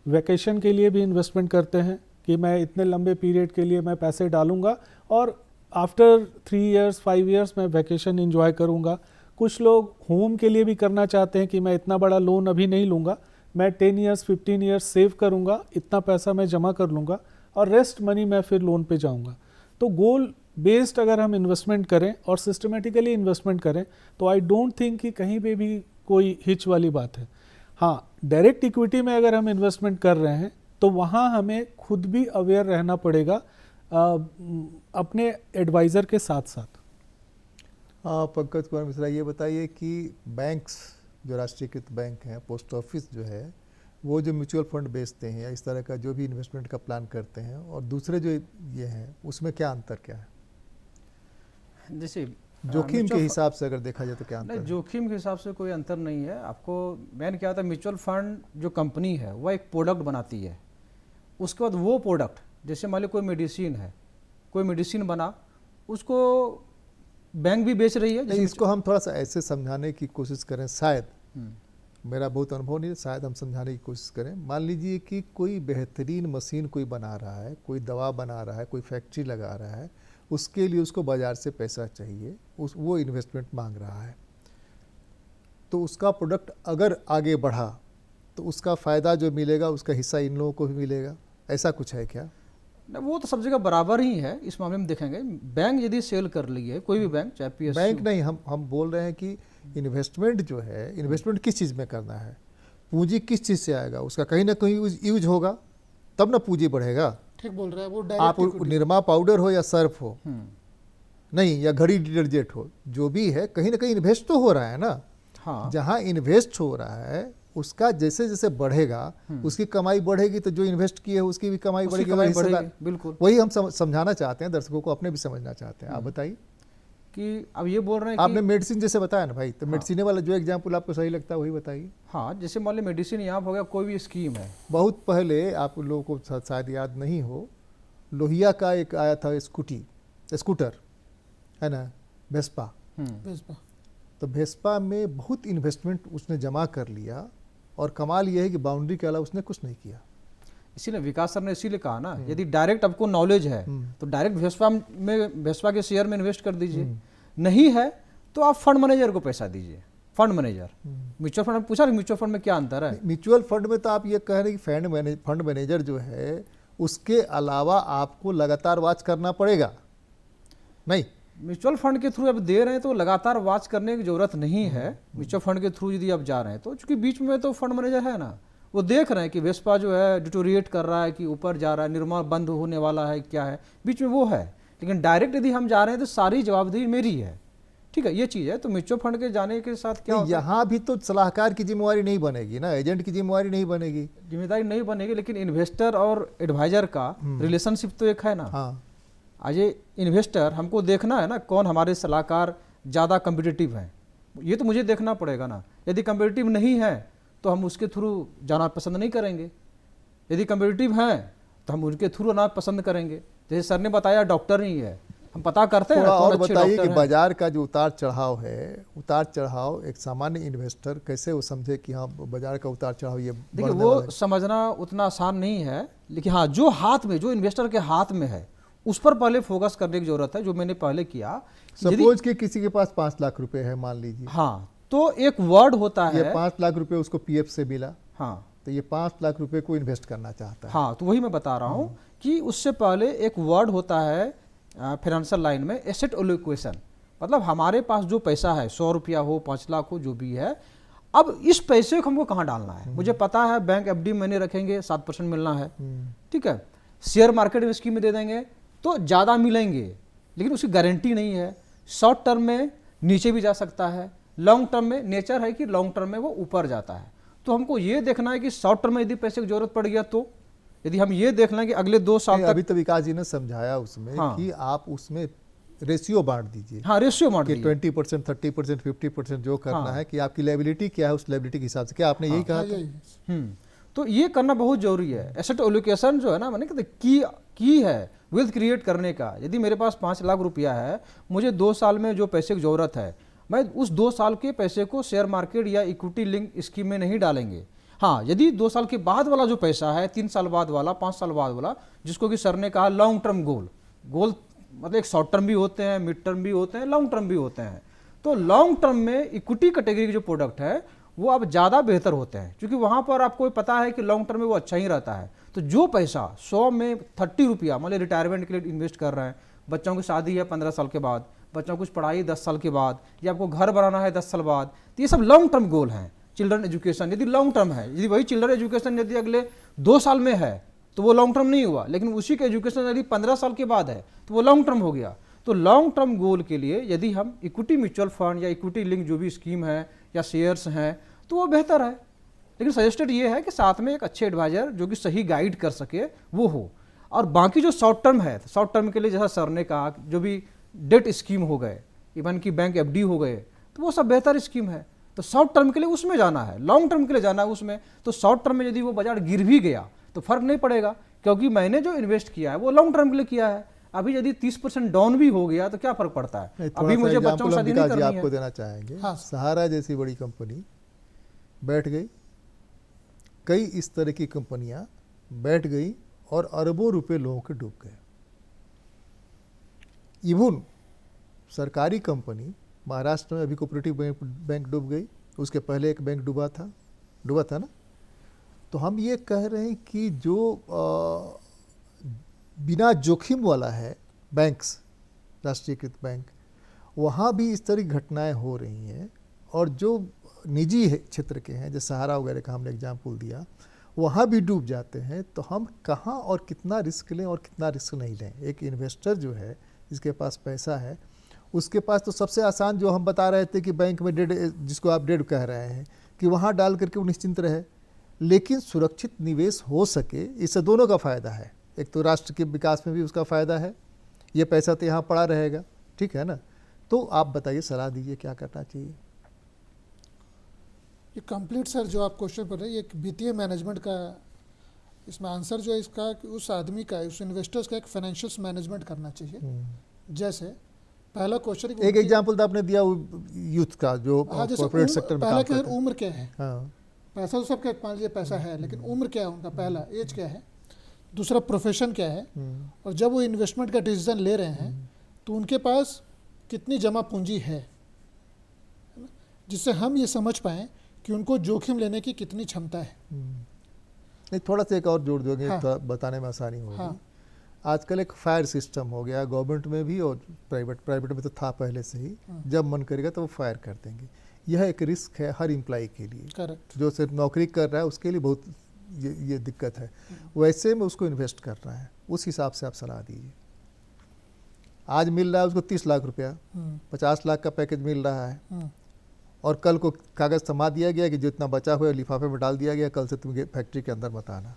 वैकेशन के लिए भी इन्वेस्टमेंट करते हैं कि मैं इतने लंबे पीरियड के लिए मैं पैसे डालूँगा और आफ्टर 3 इयर्स 5 इयर्स मैं वैकेशन एंजॉय करूँगा। कुछ लोग होम के लिए भी करना चाहते हैं कि मैं इतना बड़ा लोन अभी नहीं लूँगा, मैं 10 इयर्स 15 इयर्स सेव करूँगा, इतना पैसा मैं जमा कर लूँगा और रेस्ट मनी मैं फिर लोन पे जाऊँगा। तो गोल बेस्ड अगर हम इन्वेस्टमेंट करें और सिस्टमेटिकली इन्वेस्टमेंट करें तो आई डोंट थिंक कि कहीं पे भी कोई हिच वाली बात है। हाँ, डायरेक्ट इक्विटी में अगर हम इन्वेस्टमेंट कर रहे हैं तो वहाँ हमें खुद भी अवेयर रहना पड़ेगा अपने एडवाइज़र के साथ साथ। पंकज कुमार मिश्रा, ये बताइए कि बैंक्स जो राष्ट्रीयकृत बैंक हैं, पोस्ट ऑफिस जो है, वो जो म्यूचुअल फंड बेचते हैं या इस तरह का जो भी इन्वेस्टमेंट का प्लान करते हैं, और दूसरे जो ये हैं उसमें क्या अंतर क्या है? जैसे जोखिम के हिसाब से अगर देखा जाए तो क्या अंतर नहीं, है? जोखिम के हिसाब से कोई अंतर नहीं है। आपको मैंने क्या था, म्यूचुअल फंड जो कंपनी है वह एक प्रोडक्ट बनाती है, उसके बाद वो प्रोडक्ट, जैसे मान लो कोई मेडिसिन है, कोई मेडिसिन बना, उसको बैंक भी बेच रही है। नहीं, इसको हम थोड़ा सा ऐसे समझाने की कोशिश करें, शायद हम्म, मेरा बहुत अनुभव नहीं है, शायद हम समझाने की कोशिश करें। मान लीजिए कि कोई बेहतरीन मशीन कोई बना रहा है, कोई दवा बना रहा है, कोई फैक्ट्री लगा रहा है, उसके लिए उसको बाज़ार से पैसा चाहिए, वो इन्वेस्टमेंट मांग रहा है, तो उसका प्रोडक्ट अगर आगे बढ़ा तो उसका फ़ायदा जो मिलेगा उसका हिस्सा इन लोगों को भी मिलेगा, ऐसा कुछ है क्या? नहीं, वो तो सब जगह बराबर ही है। इस मामले में देखेंगे, बैंक यदि सेल कर ली है, कोई भी बैंक, चाहे PSU, बैंक नहीं, हम बोल रहे हैं कि इन्वेस्टमेंट जो है, इन्वेस्टमेंट किस चीज़ में करना है, पूंजी किस चीज़ से आएगा, उसका कहीं ना कहीं यूज होगा तब ना पूंजी बढ़ेगा। ठीक बोल रहा है वो आप डायरेक्ट इक्विटी। निरमा पाउडर हो या सर्फ हो, हम्म, नहीं, या घड़ी डिटर्जेंट हो, जो भी है कहीं ना कहीं इन्वेस्ट तो हो रहा है ना। हाँ, जहाँ इन्वेस्ट हो रहा है उसका जैसे जैसे बढ़ेगा उसकी कमाई बढ़ेगी, तो जो इन्वेस्ट किए है उसकी भी कमाई उसकी बढ़ेगी, कमाई वही बढ़ेगी, हिस्सेदार- बिल्कुल। वही हम समझाना चाहते हैं, दर्शकों को अपने भी समझना चाहते हैं। आप बताइए, कि अब ये बोल रहे हैं आपने कि मेडिसिन जैसे बताया ना भाई, तो मेडिसिन वाला जो एग्जाम्पल आपको सही लगता है वही बताइए। हाँ, जैसे मान लो मेडिसिन यहाँ हो गया, कोई भी स्कीम है। बहुत पहले आप लोगों को शायद याद नहीं हो, लोहिया का एक आया था स्कूटर, है ना, वेस्पा। वेस्पा। तो वेस्पा में बहुत इन्वेस्टमेंट उसने जमा कर लिया, और कमाल ये है कि बाउंड्री के अलावा उसने कुछ नहीं किया। इसीलिए विकास सर ने इसीलिए कहा ना, यदि डायरेक्ट आपको नॉलेज है तो डायरेक्ट वेस्पा के शेयर में इन्वेस्ट कर दीजिए, नहीं है तो आप फंड मैनेजर को पैसा दीजिए। फंड मैनेजर, म्यूचुअल फंड पूछा, म्यूचुअल फंड में क्या अंतर है? म्यूचुअल फंड में तो आप ये कह रहे हैं कि फंड मैनेजर जो है उसके अलावा आपको लगातार वॉच करना पड़ेगा, नहीं? म्यूचुअल फंड के थ्रू अब दे रहे हैं तो लगातार वॉच करने की जरूरत नहीं है। म्यूचुअल फंड के थ्रू यदि आप जा रहे हैं तो, चूंकि बीच में तो फंड मैनेजर है ना, वो देख रहे हैं कि वेस्पा जो है डिटोरिएट कर रहा है कि ऊपर जा रहा है, निर्मा बंद होने वाला है, क्या है, बीच में वो है। लेकिन डायरेक्ट यदि हम जा रहे हैं तो सारी जवाबदेही मेरी है, ठीक है, ये चीज़ है। तो म्यूचुअल फंड के जाने के साथ क्या होता है? यहाँ भी तो सलाहकार की जिम्मेवारी नहीं बनेगी ना, एजेंट की जिम्मेवारी नहीं बनेगी। जिम्मेदारी नहीं बनेगी, लेकिन इन्वेस्टर और एडवाइजर का रिलेशनशिप तो एक है ना। हाँ, आज ये इन्वेस्टर, हमको देखना है ना कौन हमारे सलाहकार ज़्यादा कम्पिटिटिव हैं, ये तो मुझे देखना पड़ेगा ना। यदि कम्पिटिटिव नहीं है तो हम उसके थ्रू जाना पसंद नहीं करेंगे, यदि कम्पिटिटिव हैं तो हम उनके थ्रू आना पसंद करेंगे। जैसे सर ने बताया, डॉक्टर नहीं है, हम पता करते हैं थोड़ा कौन और अच्छे बताइए डॉक्टर कि हैं। बाजार का जो उतार चढ़ाव है, उतार चढ़ाव एक सामान्य इन्वेस्टर कैसे वो समझे कि हाँ बाजार का उतार चढ़ाव ये देखिए, बढ़ने वाला वो है? समझना उतना आसान नहीं है, लेकिन हाँ, जो हाथ में, जो इन्वेस्टर के हाथ में है उस पर पहले फोकस करने की जरूरत है, जो मैंने पहले किया। यदि सपोज कि किसी के पास 5 लाख रुपए है, मान लीजिए, हाँ, तो एक वर्ड होता ये है। 5 लाख रुपए उसको PF से मिला, हाँ तो ये 5 लाख रुपए को इन्वेस्ट करना चाहता है। हाँ, तो वही मैं बता रहा हूँ कि उससे पहले एक वर्ड होता है फाइनेंशियल लाइन में, एसेट एलोकेशन। मतलब हमारे पास जो पैसा है, 100 रुपया हो, 5 लाख हो, जो भी है, अब इस पैसे को हमको कहाँ डालना है? मुझे पता है बैंक FD मैंने रखेंगे 7% मिलना है, ठीक है, शेयर मार्केट में स्कीम में दे देंगे तो ज़्यादा मिलेंगे, लेकिन उसकी गारंटी नहीं है। शॉर्ट टर्म में नीचे भी जा सकता है, लॉन्ग टर्म में नेचर है कि लॉन्ग टर्म में वो ऊपर जाता है। तो हमको ये देखना है कि शॉर्ट टर्म में यदि पैसे की जरूरत पड़ गया तो, यदि हम ये देख लें कि अगले 2 साल नहीं, तक, अभी तो विकास जी ने समझाया उसमें हाँ। कि आप उसमें रेशियो बांट दीजिए, हाँ, रेशियो मार कि दीजिए। 20%, 30%, 50% जो करना हाँ। है, कि आपकी लायबिलिटी क्या है, उस लायबिलिटी के हिसाब से। क्या आपने यही कहा हाँ, था? यही। तो ये करना बहुत जरूरी है। एसेट एलोकेशन जो है ना, मैंने कहते की है वेल्थ क्रिएट करने का। यदि मेरे पास 5 लाख रुपया है, मुझे 2 साल में जो पैसे की जरूरत है, मैं उस 2 साल के पैसे को शेयर मार्केट या इक्विटी लिंक स्कीम में नहीं डालेंगे। हाँ, यदि 2 साल के बाद वाला जो पैसा है, 3 साल बाद वाला, 5 साल बाद वाला, जिसको कि सर ने कहा लॉन्ग टर्म गोल मतलब एक शॉर्ट टर्म भी होते हैं, मिड टर्म भी होते हैं, लॉन्ग टर्म भी होते हैं। तो लॉन्ग टर्म में इक्विटी कैटेगरी के जो प्रोडक्ट है वो अब ज़्यादा बेहतर होते हैं, क्योंकि वहाँ पर आपको पता है कि लॉन्ग टर्म में वो अच्छा ही रहता है। तो जो पैसा 100 में 30 रुपया मान लीजिए रिटायरमेंट के लिए इन्वेस्ट कर रहे हैं, बच्चों की शादी है 15 साल के बाद, बच्चों की कुछ पढ़ाई 10 साल के बाद, या आपको घर बनाना है 10 साल बाद, तो ये सब लॉन्ग टर्म गोल हैं। चिल्ड्रन एजुकेशन यदि लॉन्ग टर्म है, यदि वही चिल्ड्रन एजुकेशन यदि अगले 2 साल में है तो वो लॉन्ग टर्म नहीं हुआ, लेकिन उसी का एजुकेशन यदि 15 साल के बाद है तो वो लॉन्ग टर्म हो गया। तो लॉन्ग टर्म गोल के लिए यदि हम इक्विटी म्यूचुअल फंड या इक्विटी लिंक जो भी स्कीम है या शेयर्स हैं तो वो बेहतर है। लेकिन सजेस्टेड ये है कि साथ में एक अच्छे एडवाइजर जो कि सही गाइड कर सके वो हो। और बाकी जो शॉर्ट टर्म है, शॉर्ट टर्म के लिए जैसा सर ने कहा जो भी डेट स्कीम हो गए, इवन की बैंक एफडी हो गए, तो वो सब बेहतर स्कीम है। तो शॉर्ट टर्म के लिए उसमें जाना है, लॉन्ग टर्म के लिए जाना है उसमें। तो शॉर्ट टर्म में यदि वो बाजार गिर भी गया तो फर्क नहीं पड़ेगा, क्योंकि मैंने जो इन्वेस्ट किया है वो लॉन्ग टर्म के लिए किया है। अभी यदि 30% डाउन भी हो गया तो क्या फर्क पड़ता है, अभी मुझे बच्चों की शादी नहीं करनी आपको है। देना चाहेंगे। हाँ। सहारा जैसी बड़ी कंपनी बैठ गई, कई इस तरह की कंपनियां बैठ गई और अरबों रुपए लोगों के डूब गए। इवन सरकारी कंपनी महाराष्ट्र में अभी कोऑपरेटिव बैंक डूब गई, उसके पहले एक बैंक डूबा था ना। तो हम ये कह रहे हैं कि जो बिना जोखिम वाला है बैंक्स, राष्ट्रीयकृत बैंक, वहाँ भी इस तरह की घटनाएं हो रही हैं। और जो निजी क्षेत्र के हैं, जैसे सहारा वगैरह का हमने एग्जाम्पल दिया, वहाँ भी डूब जाते हैं। तो हम कहाँ और कितना रिस्क लें और कितना रिस्क नहीं लें। एक इन्वेस्टर जो है जिसके पास पैसा है, उसके पास तो सबसे आसान जो हम बता रहे थे कि बैंक में जिसको आप डेड कह रहे हैं कि वहाँ डाल करके वो निश्चिंत रहे, लेकिन सुरक्षित निवेश हो सके, इससे दोनों का फ़ायदा है। एक तो राष्ट्र के विकास में भी उसका फ़ायदा है, ये पैसा तो यहाँ पड़ा रहेगा, ठीक है ना। तो आप बताइए, सलाह दीजिए क्या करना चाहिए। ये कंप्लीट सर जो आप क्वेश्चन पर रहे, ये एक वित्तीय मैनेजमेंट का इसमें आंसर जो है इसका कि उस आदमी का, उस इन्वेस्टर्स का एक फाइनेंशियल मैनेजमेंट करना चाहिए। जैसे पहला क्वेश्चन एक एग्जांपल तो आपने दिया यूथ का जो हाँ, जैसे कॉर्पोरेट सेक्टर में पहला काम क्या करते हैं। उम्र क्या है, हाँ, पैसा तो सबके मान लीजिए पैसा है, लेकिन उम्र क्या है उनका, पहला एज क्या है, दूसरा प्रोफेशन क्या है, और जब वो इन्वेस्टमेंट का डिसीजन ले रहे हैं तो उनके पास कितनी जमा पूंजी है, जिससे हम ये समझ पाएँ कि उनको जोखिम लेने की कितनी क्षमता है। नहीं, थोड़ा सा एक और जोड़ दोगे हाँ। तो बताने में आसानी होगी। हाँ। आजकल एक फायर सिस्टम हो गया गवर्नमेंट में भी और प्राइवेट में तो था पहले से ही। जब मन करेगा तो वो फायर कर देंगे। यह एक रिस्क है हर एम्प्लॉय के लिए, करेक्ट। जो सिर्फ नौकरी कर रहा है उसके लिए बहुत ये दिक्कत है। वैसे में उसको इन्वेस्ट करना है, उस हिसाब से आप सलाह दीजिए। आज मिल रहा है उसको 30 लाख रुपया, 50 लाख का पैकेज मिल रहा है, और कल को कागज़ थमा दिया गया कि जितना बचा हुआ है लिफाफे में डाल दिया गया, कल से तुम फैक्ट्री के अंदर मत आना।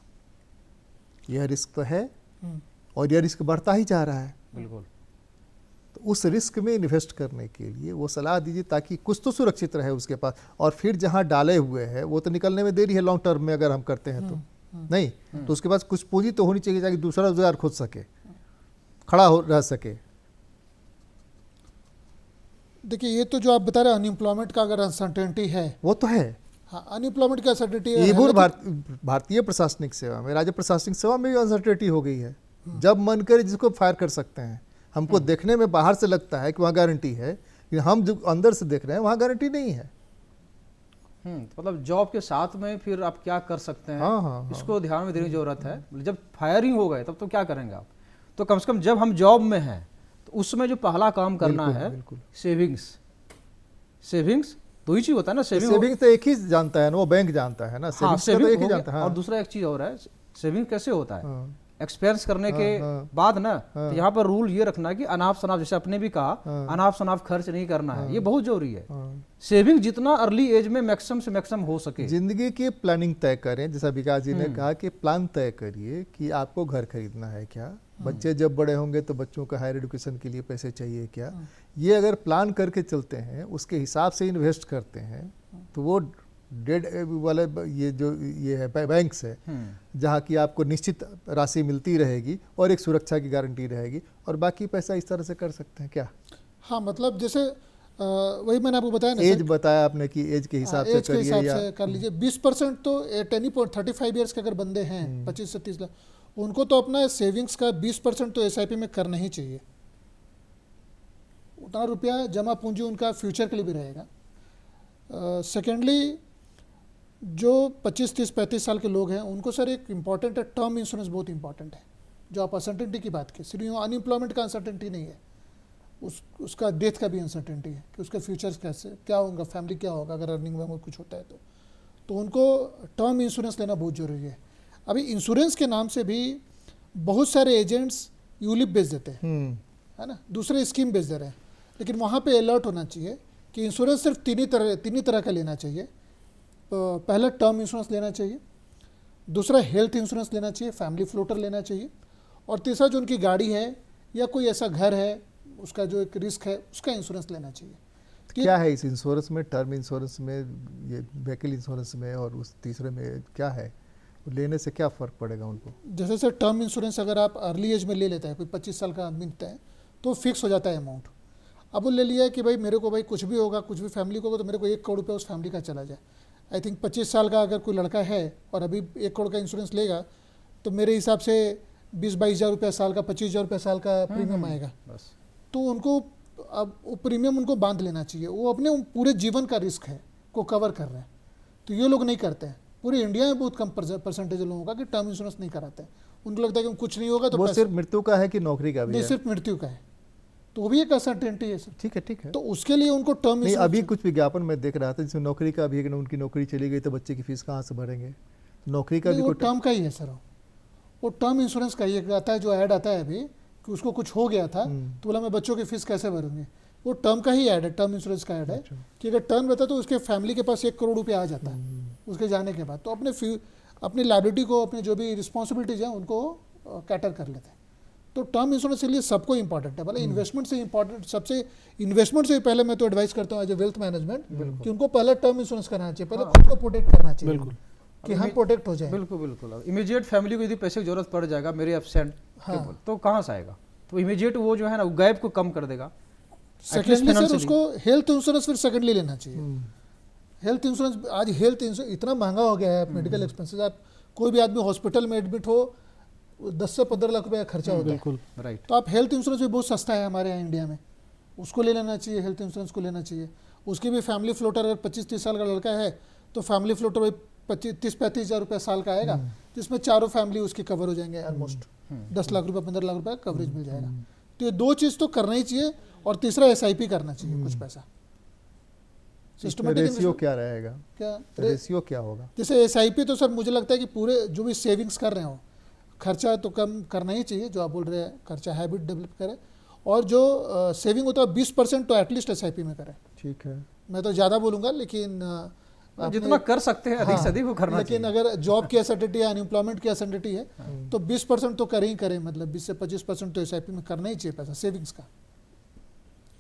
यह रिस्क तो है, और यह रिस्क बढ़ता ही जा रहा है। बिल्कुल। तो उस रिस्क में इन्वेस्ट करने के लिए वो सलाह दीजिए, ताकि कुछ तो सुरक्षित रहे उसके पास। और फिर जहाँ डाले हुए हैं वो तो निकलने में देरी है लॉन्ग टर्म में अगर हम करते हैं तो नहीं, तो उसके पास कुछ पूंजी तो होनी चाहिए ताकि दूसरा रोजगार खोज सके, खड़ा हो रह सके। देखिए ये तो जो आप बता रहे हैं अनएम्प्लॉयमेंट का अगर अनसर्टेनिटी है, वो तो है। हाँ अनएम्प्लॉयमेंट की अनसर्टेनिटी है, इवन लेकिन भारतीय प्रशासनिक सेवा में, राज्य प्रशासनिक सेवा में भी अनसर्टेनिटी हो गई है। जब मन करे जिसको फायर कर सकते हैं। हमको देखने में बाहर से लगता है कि वहाँ गारंटी है, लेकिन हम जो अंदर से देख रहे हैं वहाँ गारंटी नहीं है। मतलब जॉब के साथ में फिर आप क्या कर सकते हैं, हाँ। इसको ध्यान में देने की जरूरत है। जब फायरिंग हो गए तब तो क्या करेंगे आप, तो कम से कम जब हम जॉब में हैं तो उसमें जो पहला काम करना है बिल्कुल। सेविंग्स दो ही चीज होता है ना, सेविंग तो एक ही जानता है ना, वो बैंक जानता है ना। हाँ, सेविंग तो एक ही जानता है। और दूसरा एक चीज और है, सेविंग कैसे होता है, हाँ। एक्सपेंस करने के बाद ना, तो यहाँ पर रूल ये रखना है कि अनाप शनाप, जैसे आपने भी कहा अनाप शनाप खर्च नहीं करना है, ये बहुत जरूरी है। सेविंग जितना अर्ली एज में मैक्सिमम से मैक्सिमम हो सके। जिंदगी की प्लानिंग तय करें, जैसा विकास जी ने कहा कि प्लान तय करिए कि आपको घर खरीदना है क्या, बच्चे जब बड़े होंगे तो बच्चों का हायर एजुकेशन के लिए पैसे चाहिए क्या। ये अगर प्लान करके चलते हैं, उसके हिसाब से इन्वेस्ट करते हैं, तो वो डेड वाले ये है बैंक्स है, जहाँ की आपको निश्चित राशि मिलती रहेगी और एक सुरक्षा की गारंटी रहेगी, और बाकी पैसा इस तरह से कर सकते हैं क्या। हाँ मतलब जैसे वही मैंने आपको बताया ना, एज बताया आपने कि एज के हिसाब से करिए या कर लीजिए। 20% तो एट एनी पॉइंट 35 ईयर्स के अगर बंदे हैं 25 से 30 लाख, उनको तो अपना सेविंग्स का 20% तो SIP में करना ही चाहिए। उतना रुपया जमा पूंजी उनका फ्यूचर के लिए भी रहेगा। सेकेंडली जो 25, 30, 35 साल के लोग हैं उनको सर एक इम्पॉर्टेंट है, टर्म इंश्योरेंस बहुत इंपॉर्टेंट है, जो आप अनसर्टेनिटी की बात की, सिर्फ अनएम्प्लॉयमेंट का अनसर्टेनिटी नहीं है, उसका डेथ का भी अनसर्टेनिटी है कि उसके फ्यूचर्स कैसे क्या होगा, फैमिली क्या होगा अगर अर्निंग में कुछ होता है तो उनको टर्म इंश्योरेंस लेना बहुत ज़रूरी है। अभी इंश्योरेंस के नाम से भी बहुत सारे एजेंट्स यूलिप बेच देते हैं, है ना, दूसरे स्कीम बेच दे रहे हैं, लेकिन वहाँ पे अलर्ट होना चाहिए कि इंश्योरेंस सिर्फ तीन ही तरह का लेना चाहिए। पहला टर्म इंश्योरेंस लेना चाहिए, दूसरा हेल्थ इंश्योरेंस लेना चाहिए, फैमिली फ्लोटर लेना चाहिए, और तीसरा जो उनकी गाड़ी है या कोई ऐसा घर है उसका जो एक रिस्क है उसका इंश्योरेंस लेना चाहिए। क्या है इस इंश्योरेंस में, टर्म इंश्योरेंस में, ये व्हीकल इंश्योरेंस में और उस तीसरे में क्या है, लेने से क्या फ़र्क पड़ेगा उनको? जैसे सर टर्म इंश्योरेंस अगर आप अर्ली एज में ले लेता है, कोई 25 साल का आदमी लेता है तो फिक्स हो जाता है अमाउंट। अब वो ले लिया है कि भाई मेरे को भाई कुछ भी होगा, कुछ भी फैमिली को होगा तो मेरे को 1 करोड़ रुपये उस फैमिली का चला जाए। आई थिंक 25 साल का अगर कोई लड़का है और अभी 1 करोड़ का इंश्योरेंस लेगा तो मेरे हिसाब से 20-22 हज़ार रुपये साल का, 25 हज़ार रुपये साल का प्रीमियम आएगा। बस तो उनको अब वो प्रीमियम उनको बांध लेना चाहिए, वो अपने पूरे जीवन का रिस्क है को कवर कर रहे हैं। तो ये लोग नहीं करते हैं, पूरे इंडिया में बहुत कम परसेंटेज लोगों का कि टर्म इंश्योरेंस नहीं कराते हैं। उनको लगता है कि कुछ नहीं होगा तो वो सिर्फ मृत्यु का है कि नौकरी का भी नहीं, है? सिर्फ मृत्यु का है, तो वो भी एक अनसर्टेनिटी है सर। ठीक है, ठीक है। तो उसके लिए उनको टर्म नहीं, अभी कुछ विज्ञापन में देख रहा था जिसमें नौकरी का भी है कि उनकी नौकरी चली गई तो बच्चे की फीस कहाँ से भरेंगे, नौकरी का भी वो कोई टर्म का ही है सर, वो टर्म इंश्योरेंस का ही आता है जो ऐड आता है अभी कि उसको कुछ हो गया था तो बोला मैं बच्चों की फीस कैसे भरूंगी, वो टर्म का ही ऐड है, टर्म इंश्योरेंस का ऐड है कि अगर टर्म रहता तो उसके फैमिली के पास 1 करोड़ रुपया आ जाता है उसके जाने के बाद, तो अपनी लायबिलिटी को, अपने जो भी रिस्पॉन्सिबिलिटीज हैं उनको कैटर कर लेते हैं। तो टर्म इंश्योरेंस के लिए सबको इंपॉर्टेंट है, भले इन्वेस्टमेंट से इंपॉर्टेंट, सबसे इन्वेस्टमेंट से पहले मैं तो एडवाइस करता हूँ एज ए वेल्थ मैनेजमेंट कि उनको पहले टर्म इंश्योरेंस कराना चाहिए, पहले खुद को प्रोटेक्ट करना चाहिए, बिल्कुल कि हम प्रोटेक्ट हो जाए। बिल्कुल बिल्कुल। इमीडिएट फैमिली को यदि पैसे की जरूरत पड़ जाएगा मेरे एब्सेंट तो कहाँ से आएगा, तो इमीडिएट वो जो है ना गैप को कम कर देगा। सेकेंडली सर उसको हेल्थ इंश्योरेंस फिर सेकेंडली लेना चाहिए। हेल्थ इंश्योरेंस, आज हेल्थ इंश्योरेंस इतना महंगा हो गया है, मेडिकल एक्सपेंसेस, आप कोई भी आदमी हॉस्पिटल में एडमिट हो 10 से 15 लाख रुपए का खर्चा होता है, राइट। तो आप हेल्थ इंश्योरेंस भी बहुत सस्ता है हमारे यहाँ इंडिया में, उसको ले लेना चाहिए, हेल्थ इंश्योरेंस को लेना चाहिए। उसकी भी फैमिली फ्लोटर अगर 25-30 साल का लड़का है तो फैमिली फ्लोटर वही 30-35 हज़ार रुपये साल का आएगा, जिसमें चारों फैमिली उसकी कवर हो जाएंगे, ऑलमोस्ट 10 लाख रुपये 15 लाख रुपये कवरेज मिल जाएगा। तो ये 2 चीज़ तो करना ही चाहिए, और तीसरा SIP करना चाहिए कुछ पैसा। रेशियो क्या रहेगा, क्या रेशियो क्या होगा? जैसे SIP तो सर मुझे लगता है कि पूरे जो भी सेविंग्स कर रहे हो, खर्चा तो कम करना ही चाहिए, जो आप बोल रहे हैं खर्चा हैबिट डेवलप करें, और जो सेविंग होता है 20% तो एटलीस्ट SIP में करें। ठीक है, मैं तो ज़्यादा बोलूँगा, लेकिन जितना कर सकते हैं अधिक से अधिक वो करना लेकिन चाहिए। अगर जॉब की असर्टिटी है, अनएम्प्लॉयमेंट की असर्टिटी है तो 20% तो करें ही करें, मतलब 20 से 25% तो SIP में करना ही चाहिए पैसा सेविंग्स का।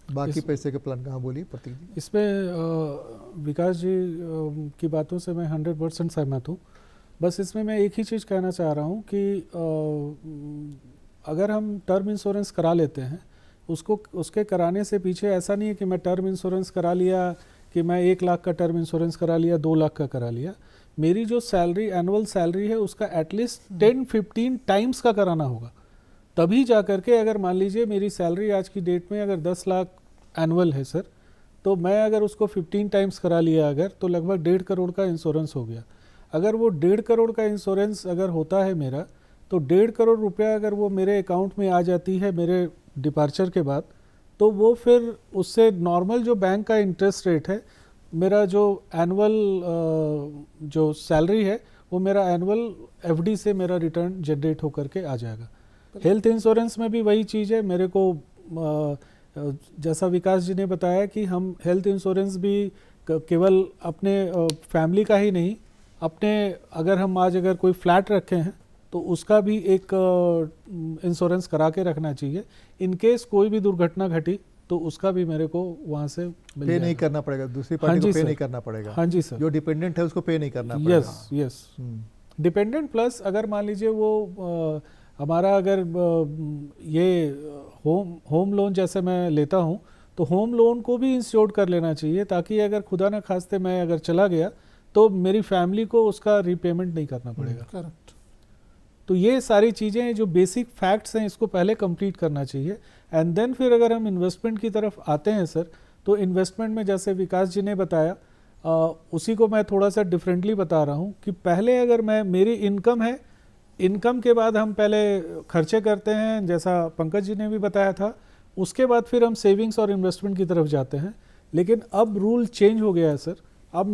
बाकी पैसे के प्लान कहाँ, बोलिए प्रतीक जी। इसमें विकास जी की बातों से मैं 100% सहमत हूँ। बस इसमें मैं एक ही चीज़ कहना चाह रहा हूँ कि अगर हम टर्म इंश्योरेंस करा लेते हैं, उसके कराने से पीछे ऐसा नहीं है कि मैं टर्म इंश्योरेंस करा लिया कि मैं 1 लाख का टर्म इंश्योरेंस करा लिया, 2 लाख का करा लिया। मेरी जो सैलरी, एनुअल सैलरी है, उसका एटलीस्ट 10-15 टाइम्स का कराना होगा, तभी जा करके, अगर मान लीजिए मेरी सैलरी आज की डेट में अगर 10 लाख एनुअल है सर, तो मैं अगर उसको 15 टाइम्स करा लिया अगर, तो लगभग 1.5 करोड़ का इंश्योरेंस हो गया। अगर वो 1.5 करोड़ का इंश्योरेंस अगर होता है मेरा, तो 1.5 करोड़ रुपया अगर वो मेरे अकाउंट में आ जाती है मेरे डिपार्चर के बाद, तो वो फिर उससे नॉर्मल जो बैंक का इंटरेस्ट रेट है, मेरा जो एनुअल जो सैलरी है वो मेरा एनुअल FD से मेरा रिटर्न जनरेट होकर के आ जाएगा। हेल्थ इंश्योरेंस में भी वही चीज़ है। मेरे को जैसा विकास जी ने बताया कि हम हेल्थ इंश्योरेंस भी केवल अपने फैमिली का ही नहीं, अपने अगर हम आज अगर कोई फ्लैट रखे हैं तो उसका भी एक इंश्योरेंस करा के रखना चाहिए। इन केस कोई भी दुर्घटना घटी तो उसका भी मेरे को वहाँ से पे नहीं करना पड़ेगा, दूसरी पार्टी को पे नहीं करना पड़ेगा। हाँ जी सर, जो डिपेंडेंट है उसको पे नहीं करना पड़ेगा। यस डिपेंडेंट प्लस अगर मान लीजिए वो हमारा अगर ये होम लोन जैसे मैं लेता हूँ, तो होम लोन को भी इंश्योर्ड कर लेना चाहिए, ताकि अगर खुदा न खास्ते मैं अगर चला गया तो मेरी फैमिली को उसका रीपेमेंट नहीं करना पड़ेगा। करेक्ट। तो ये सारी चीज़ें जो बेसिक फैक्ट्स हैं, इसको पहले कंप्लीट करना चाहिए, एंड देन फिर अगर हम इन्वेस्टमेंट की तरफ आते हैं सर, तो इन्वेस्टमेंट में जैसे विकास जी ने बताया, उसी को मैं थोड़ा सा डिफरेंटली बता रहा हूँ कि पहले अगर मेरी इनकम है इनकम के बाद हम पहले खर्चे करते हैं, जैसा पंकज जी ने भी बताया था, उसके बाद फिर हम सेविंग्स और इन्वेस्टमेंट की तरफ जाते हैं। लेकिन अब रूल चेंज हो गया है सर। अब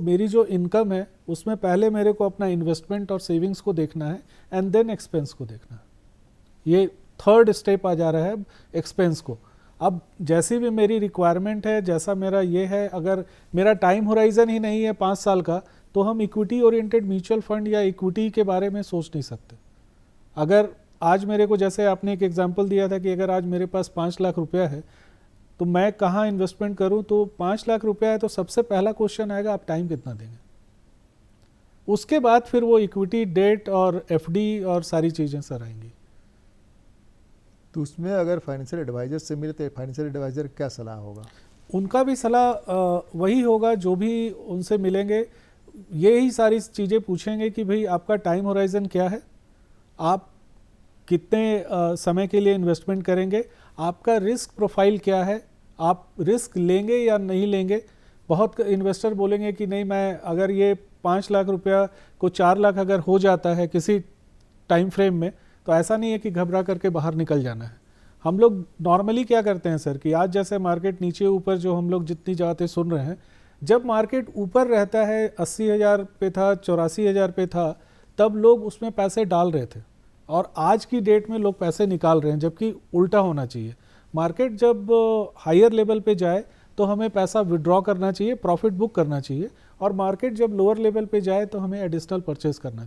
मेरी जो इनकम है उसमें पहले मेरे को अपना इन्वेस्टमेंट और सेविंग्स को देखना है एंड देन एक्सपेंस को देखना है। ये थर्ड स्टेप आ जा रहा है एक्सपेंस को। अब जैसी भी मेरी रिक्वायरमेंट है, जैसा मेरा ये है, अगर मेरा टाइम होराइजन ही नहीं है 5 साल का, तो हम इक्विटी ओरिएंटेड म्यूचुअल फंड या इक्विटी के बारे में सोच नहीं सकते। अगर आज मेरे को, जैसे आपने एक एग्जांपल दिया था कि अगर आज मेरे पास 5 लाख रुपया है तो मैं कहाँ इन्वेस्टमेंट करूँ, तो 5 लाख रुपया है तो सबसे पहला क्वेश्चन आएगा आप टाइम कितना देंगे। उसके बाद फिर वो इक्विटी, डेट और एफडी और सारी चीज़ें सर आएंगी। तो उसमें अगर फाइनेंशियल एडवाइजर से मिले तो फाइनेंशियल एडवाइजर क्या सलाह होगा? उनका भी सलाह वही होगा, जो भी उनसे मिलेंगे यही सारी चीज़ें पूछेंगे कि भाई आपका टाइम होराइजन क्या है, आप कितने समय के लिए इन्वेस्टमेंट करेंगे, आपका रिस्क प्रोफाइल क्या है, आप रिस्क लेंगे या नहीं लेंगे। बहुत इन्वेस्टर बोलेंगे कि नहीं, मैं अगर ये 5 लाख रुपया को 4 लाख अगर हो जाता है किसी टाइम फ्रेम में, तो ऐसा नहीं है कि घबरा करके बाहर निकल जाना है। हम लोग नॉर्मली क्या करते हैं सर कि आज जैसे मार्केट नीचे ऊपर जो हम लोग जितनी जाते सुन रहे हैं, जब मार्केट ऊपर रहता है 80,000 पे था, 84,000 पे था, तब लोग उसमें पैसे डाल रहे थे और आज की डेट में लोग पैसे निकाल रहे हैं, जबकि उल्टा होना चाहिए। मार्केट जब हायर लेवल पे जाए तो हमें पैसा विड्रॉ करना चाहिए, प्रॉफिट बुक करना चाहिए, और मार्केट जब लोअर लेवल पे जाए तो हमें एडिशनल परचेज करना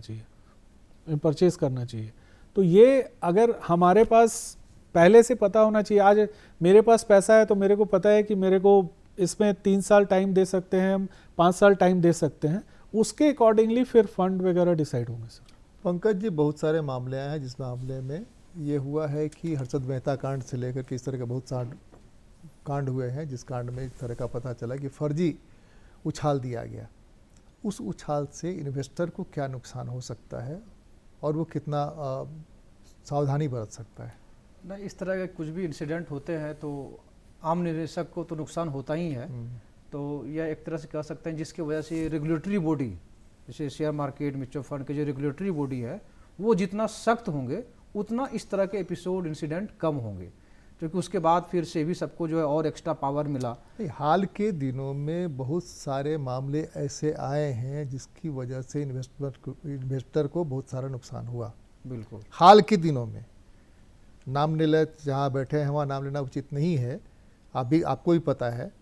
चाहिए। तो ये अगर हमारे पास पहले से पता होना चाहिए, आज मेरे पास पैसा है तो मेरे को पता है कि मेरे को इसमें 3 साल टाइम दे सकते हैं, हम 5 साल टाइम दे सकते हैं, उसके अकॉर्डिंगली फिर फंड वगैरह डिसाइड होंगे सर। पंकज जी, बहुत सारे मामले आए हैं जिस मामले में ये हुआ है कि हर्षद मेहता कांड से लेकर के इस तरह के बहुत सारे कांड हुए हैं, जिस कांड में इस तरह का पता चला कि फर्जी उछाल दिया गया। उस उछाल से इन्वेस्टर को क्या नुकसान हो सकता है और वो कितना सावधानी बरत सकता है? ना, इस तरह के कुछ भी इंसिडेंट होते हैं तो आम निवेशक को तो नुकसान होता ही है। तो यह एक तरह से कह सकते हैं जिसकी वजह से रेगुलेटरी बॉडी, जैसे शेयर मार्केट, म्यूचुअल फंड के जो रेगुलेटरी बॉडी है, वो जितना सख्त होंगे उतना इस तरह के एपिसोड, इंसिडेंट कम होंगे, क्योंकि उसके बाद फिर से भी सबको जो है और एक्स्ट्रा पावर मिला। हाल के दिनों में बहुत सारे मामले ऐसे आए हैं जिसकी वजह से इन्वेस्टर को बहुत सारा नुकसान हुआ। बिल्कुल, हाल के दिनों में नाम ले ले, जहाँ बैठे हैं वहाँ नाम लेना उचित नहीं है, आपको भी पता है।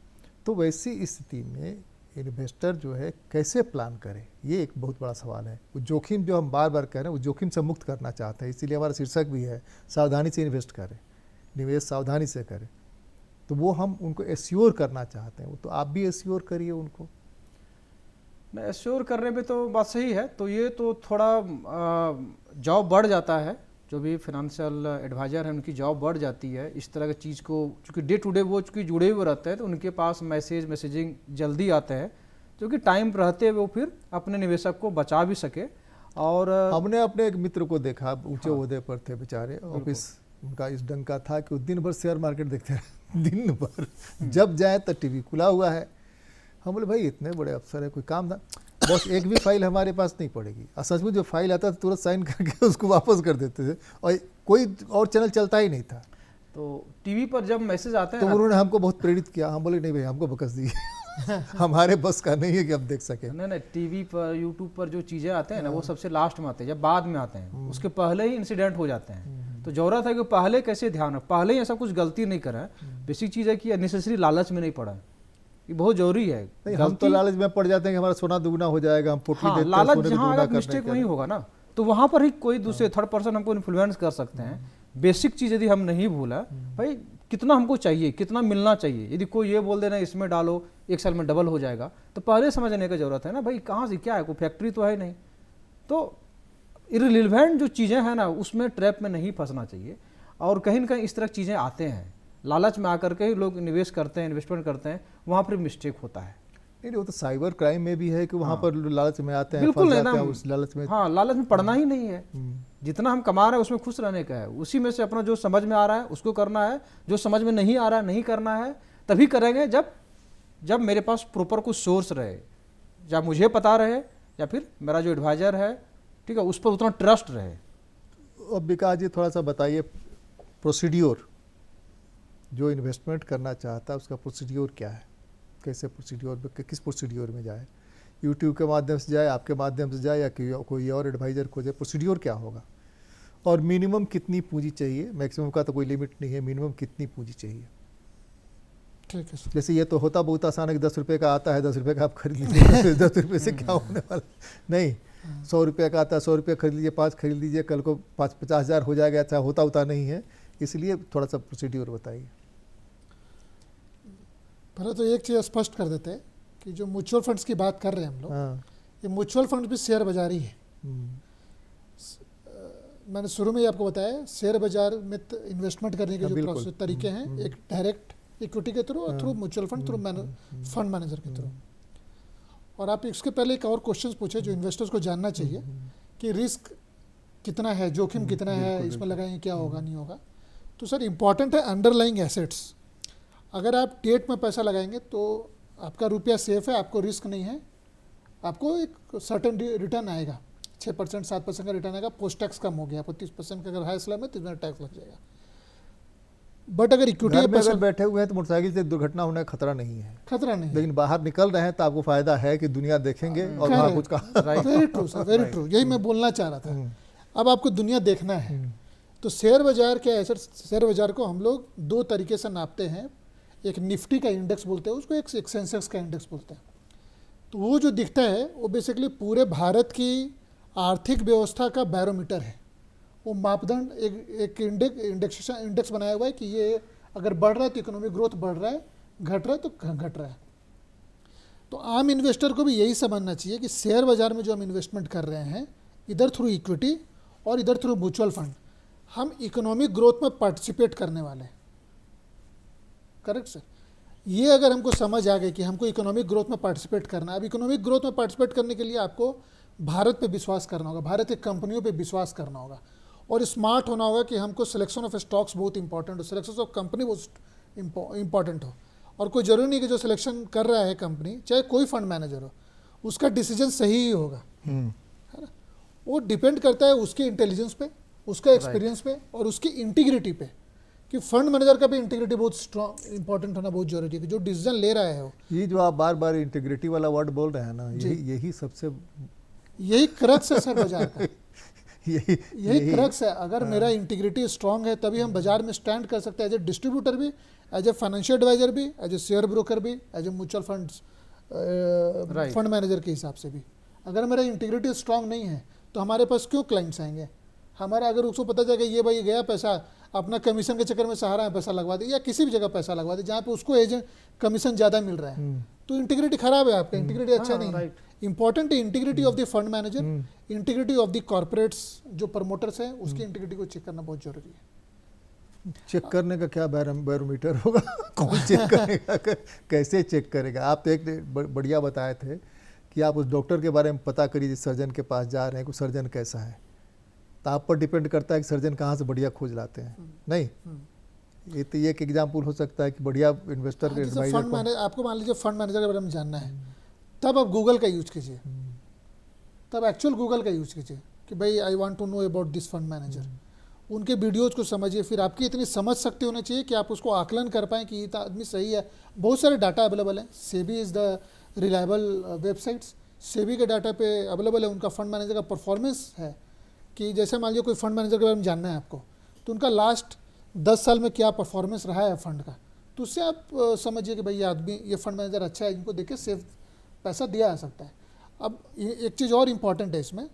तो वैसी स्थिति में इन्वेस्टर जो है कैसे प्लान करे, ये एक बहुत बड़ा सवाल है। वो जोखिम जो हम बार बार कह रहे हैं, वो जोखिम से मुक्त करना चाहते हैं, इसीलिए हमारा शीर्षक भी है सावधानी से इन्वेस्ट करें, निवेश सावधानी से करें। तो वो हम उनको एश्योर करना चाहते हैं, तो आप भी एश्योर करिए उनको। नहीं, एश्योर करने में तो बात सही है। तो ये तो थोड़ा जॉब बढ़ जाता है, जो भी फाइनेंशियल एडवाइज़र है उनकी जॉब बढ़ जाती है इस तरह की चीज़ को, चूँकि डे टू डे वो चूँकि जुड़े हुए रहते हैं, तो उनके पास मैसेजिंग जल्दी आते हैं, क्योंकि टाइम रहते हुए वो फिर अपने निवेशक को बचा भी सके। और हमने अपने एक मित्र को देखा, ऊंचे ओहदे पर थे बेचारे, ऑफिस उनका इस ढंग का था कि वो दिन भर शेयर मार्केट देखते रहे, दिन भर, जब जाए तो टीवी खुला हुआ है। हम बोले भाई इतने बड़े अफसर है, कोई काम था? बस एक भी फाइल हमारे पास नहीं पड़ेगी। और सच में जो फाइल आता था तुरंत साइन करके उसको वापस कर देते थे, और कोई और चैनल चलता ही नहीं था। तो टीवी पर जब मैसेज आते हैं तो उन्होंने हमको बहुत प्रेरित किया। हम बोले नहीं भाई, हमको बकस दी हमारे बस का नहीं है कि हम देख सके। नहीं, टीवी पर, यूट्यूब पर जो चीज़ें आते हैं ना, वो सबसे लास्ट में आते हैं, जब बाद में आते हैं, उसके पहले ही इंसिडेंट हो जाते हैं। तो जरूरत है कि पहले कैसे ध्यान रख, पहले ही ऐसा कुछ गलती नहीं करा। बेसिक चीज़ है कि अननेसेसरी लालच में नहीं पड़ा, ये बहुत जरूरी है। नहीं, हम तो लालच में पड़ जाते हैं कि हमारा सोना दुगना हो जाएगा, हम पोटली देते हैं, लालच सोने को जहाँ दुगना अगर मिस्टेक वहीं होगा ना, तो वहाँ पर ही कोई दूसरे थर्ड पर्सन हमको इन्फ्लुएंस कर सकते हैं। बेसिक चीज़ यदि हम नहीं भूला, भाई कितना हमको चाहिए, कितना मिलना चाहिए, यदि कोई ये बोल देना इसमें डालो 1 साल में डबल हो जाएगा, तो पहले समझने की जरूरत है ना भाई, कहाँ से क्या है, कोई फैक्ट्री तो है नहीं। तो इररिलेवेंट जो चीज़ें हैं ना, उसमें ट्रैप में नहीं फंसना चाहिए। और कहीं ना कहीं इस तरह की चीज़ें आते हैं, लालच में आकर के ही लोग निवेश करते हैं, इन्वेस्टमेंट करते हैं, वहाँ पर मिस्टेक होता है। नहीं, वो तो साइबर क्राइम में भी है कि वहाँ पर लालच में आते हैं, बिल्कुल फंस है जाते ना, हैं उस लालच में। हाँ, लालच में पड़ना ही नहीं है। जितना हम कमा रहे हैं उसमें खुश रहने का है, उसी में से अपना जो समझ में आ रहा है उसको करना है, जो समझ में नहीं आ रहा है नहीं करना है। तभी करेंगे जब मेरे पास प्रॉपर कुछ सोर्स रहे, या मुझे पता रहे, या फिर मेरा जो एडवाइज़र है ठीक है, उस पर उतना ट्रस्ट रहे। अब विकास जी थोड़ा सा बताइए प्रोसीड्योर, जो इन्वेस्टमेंट करना चाहता है उसका प्रोसीड्योर क्या है, कैसे प्रोसीड्योर, किस प्रोसीड्योर में जाए, यूट्यूब के माध्यम से जाए, आपके माध्यम से जाए, या कोई और एडवाइज़र खोजे, प्रोसीड्योर क्या होगा, और मिनिमम कितनी पूंजी चाहिए, मैक्सिमम का तो कोई लिमिट नहीं है, मिनिमम कितनी पूंजी चाहिए। ठीक है सर। जैसे ये तो होता बहुत आसान है कि 10 रुपये का आता है, 10 रुपये का आप खरीद लीजिए, 10 रुपये से क्या होने वाला, नहीं 100 रुपये का आता है, 100 रुपये खरीद लीजिए, 5 खरीद लीजिए, कल को 50,000 हो जाएगा, अच्छा होता नहीं है, इसलिए थोड़ा सा प्रोसीड्योर बताइए। पहले तो एक चीज़ स्पष्ट कर देते हैं कि जो म्यूचुअल फंड्स की बात कर रहे हैं हम लोग, हाँ। ये म्यूचुअल फंड भी शेयर बाजार ही है। मैंने शुरू में ही आपको बताया, शेयर बाजार में इन्वेस्टमेंट करने के हाँ, जो बिल्कुल। प्रोसेस तरीके हैं, एक डायरेक्ट इक्विटी के थ्रू और through mutual fund, through fund manager के थ्रू। और आप इसके पहले एक और क्वेश्चन पूछे जो इन्वेस्टर्स को जानना चाहिए कि रिस्क कितना है, जोखिम कितना है, इसमें लगाएंगे क्या होगा नहीं होगा। तो सर इम्पॉर्टेंट है अंडरलाइंग एसेट्स। अगर आप डेट में पैसा लगाएंगे तो आपका रुपया सेफ है, आपको रिस्क नहीं है, आपको एक सर्टेन रिटर्न आएगा, 6% 7% का रिटर्न आएगा, पोस्ट टैक्स कम हो गया, आपको 30% का अगर हाई स्लैब में 30% टैक्स लग जाएगा। बट अगर इक्विटी घर में में पैसा अगर बैठे हुए हैं तो मोटरसाइकिल से दुर्घटना होने का खतरा नहीं है, खतरा नहीं है। लेकिन बाहर निकल रहे हैं तो आपको फायदा है कि दुनिया देखेंगे और वहाँ कुछ का। Very true sir, very true, यही मैं बोलना चाह रहा था। अब आपको दुनिया देखना है तो शेयर बाजार क्या है सर, शेयर बाजार को हम लोग दो तरीके से नापते हैं, एक निफ्टी का इंडेक्स बोलते हैं उसको, एक सेंसेक्स का इंडेक्स बोलते हैं। तो वो जो दिखता है वो बेसिकली पूरे भारत की आर्थिक व्यवस्था का बैरोमीटर है, वो मापदंड एक इंडेक्स बनाया हुआ है कि ये अगर बढ़ रहा है तो इकोनॉमिक ग्रोथ बढ़ रहा है, घट रहा है तो घट रहा है। तो आम इन्वेस्टर को भी यही समझना चाहिए कि शेयर बाजार में जो हम इन्वेस्टमेंट कर रहे हैं, इधर थ्रू इक्विटी और इधर थ्रू म्यूचुअल फंड, हम इकोनॉमिक ग्रोथ में पार्टिसिपेट करने वाले हैं। करेक्ट सर, ये अगर हमको समझ आ गई कि हमको इकोनॉमिक ग्रोथ में पार्टिसिपेट करना है। अब इकोनॉमिक ग्रोथ में पार्टिसिपेट करने के लिए आपको भारत पे विश्वास करना होगा, भारत की कंपनियों पे विश्वास करना होगा, और स्मार्ट होना होगा कि हमको सिलेक्शन ऑफ स्टॉक्स बहुत इंपॉर्टेंट हो, सिलेक्शन ऑफ कंपनी बहुत इंपॉर्टेंट हो। और कोई ज़रूरी नहीं कि जो सिलेक्शन कर रहा है कंपनी, चाहे कोई फंड मैनेजर हो, उसका डिसीजन सही ही होगा, है ना। वो डिपेंड करता है उसके इंटेलिजेंस पे, उसका एक्सपीरियंस पे और उसकी इंटीग्रिटी पे, कि फंड मैनेजर का भी इंटीग्रिटी बहुत स्ट्रॉन्ग इंपॉर्टेंट होना बहुत जरूरी है कि जो डिसीजन ले रहा है वो। ये जो आप बार बार इंटीग्रिटी वाला वर्ड बोल रहे हैं ना, यही सबसे, यही क्रक्स है सर बाजार का। यही यही क्रक्स है। अगर मेरा इंटीग्रिटी स्ट्रांग है तभी हम बाजार में स्टैंड कर सकते हैं, एज ए डिस्ट्रीब्यूटर भी, एज ए फाइनेंशियल एडवाइजर भी, एज ए शेयर ब्रोकर भी, as a mutual fund manager के हिसाब से भी। अगर मेरा इंटीग्रिटी स्ट्रांग नहीं है तो हमारे पास क्यों क्लाइंट्स आएंगे। हमारा अगर उसको पता चलेगा ये भाई गया पैसा अपना कमीशन के चक्कर में सहारा में पैसा लगवा दे, या किसी भी जगह पैसा लगवा दे जहाँ पे उसको एजेंट कमीशन ज़्यादा मिल रहा है, तो इंटीग्रिटी खराब है, आपका इंटीग्रिटी अच्छा नहीं है। इंपॉर्टेंट है integrity of the fund manager, integrity of the corporates जो प्रमोटर्स हैं, उसकी इंटीग्रिटी को चेक करना बहुत जरूरी है। चेक करने का क्या बैरोमीटर होगा? कौन चेक करेगा? कैसे चेक करेगा? आप तो एक बढ़िया बताए थे कि आप उस डॉक्टर के बारे में पता करिए जिस सर्जन के पास जा रहे हैं कि सर्जन कैसा है, तो आप पर डिपेंड करता है कि सर्जन कहाँ से बढ़िया खोज लाते हैं। नहीं, ये तो एक एग्जाम्पल हो सकता है कि बढ़िया इन्वेस्टर के एडवाइजर, आपको मान लीजिए फंड मैनेजर के बारे में जानना है, तब आप गूगल का यूज कीजिए, तब एक्चुअल गूगल का यूज कीजिए कि भाई I want to know about this fund manager. उनके वीडियोज़ को समझिए, फिर आपकी इतनी समझ शक्ति होनी चाहिए कि आप उसको आकलन कर पाएँ कि ये आदमी सही है। बहुत सारे डाटा अवेलेबल है, SEBI is the reliable websites, SEBI के डाटा पे अवेलेबल है उनका फंड मैनेजर का परफॉर्मेंस है। कि जैसे मान लीजिए कोई फंड मैनेजर के बारे में जानना है आपको, तो उनका लास्ट 10 साल में क्या परफॉर्मेंस रहा है फंड का, तो उससे आप समझिए कि भाई ये आदमी, ये फंड मैनेजर अच्छा है, इनको देख के सेफ पैसा दिया जा सकता है। अब एक चीज़ और इम्पॉर्टेंट है इसमें,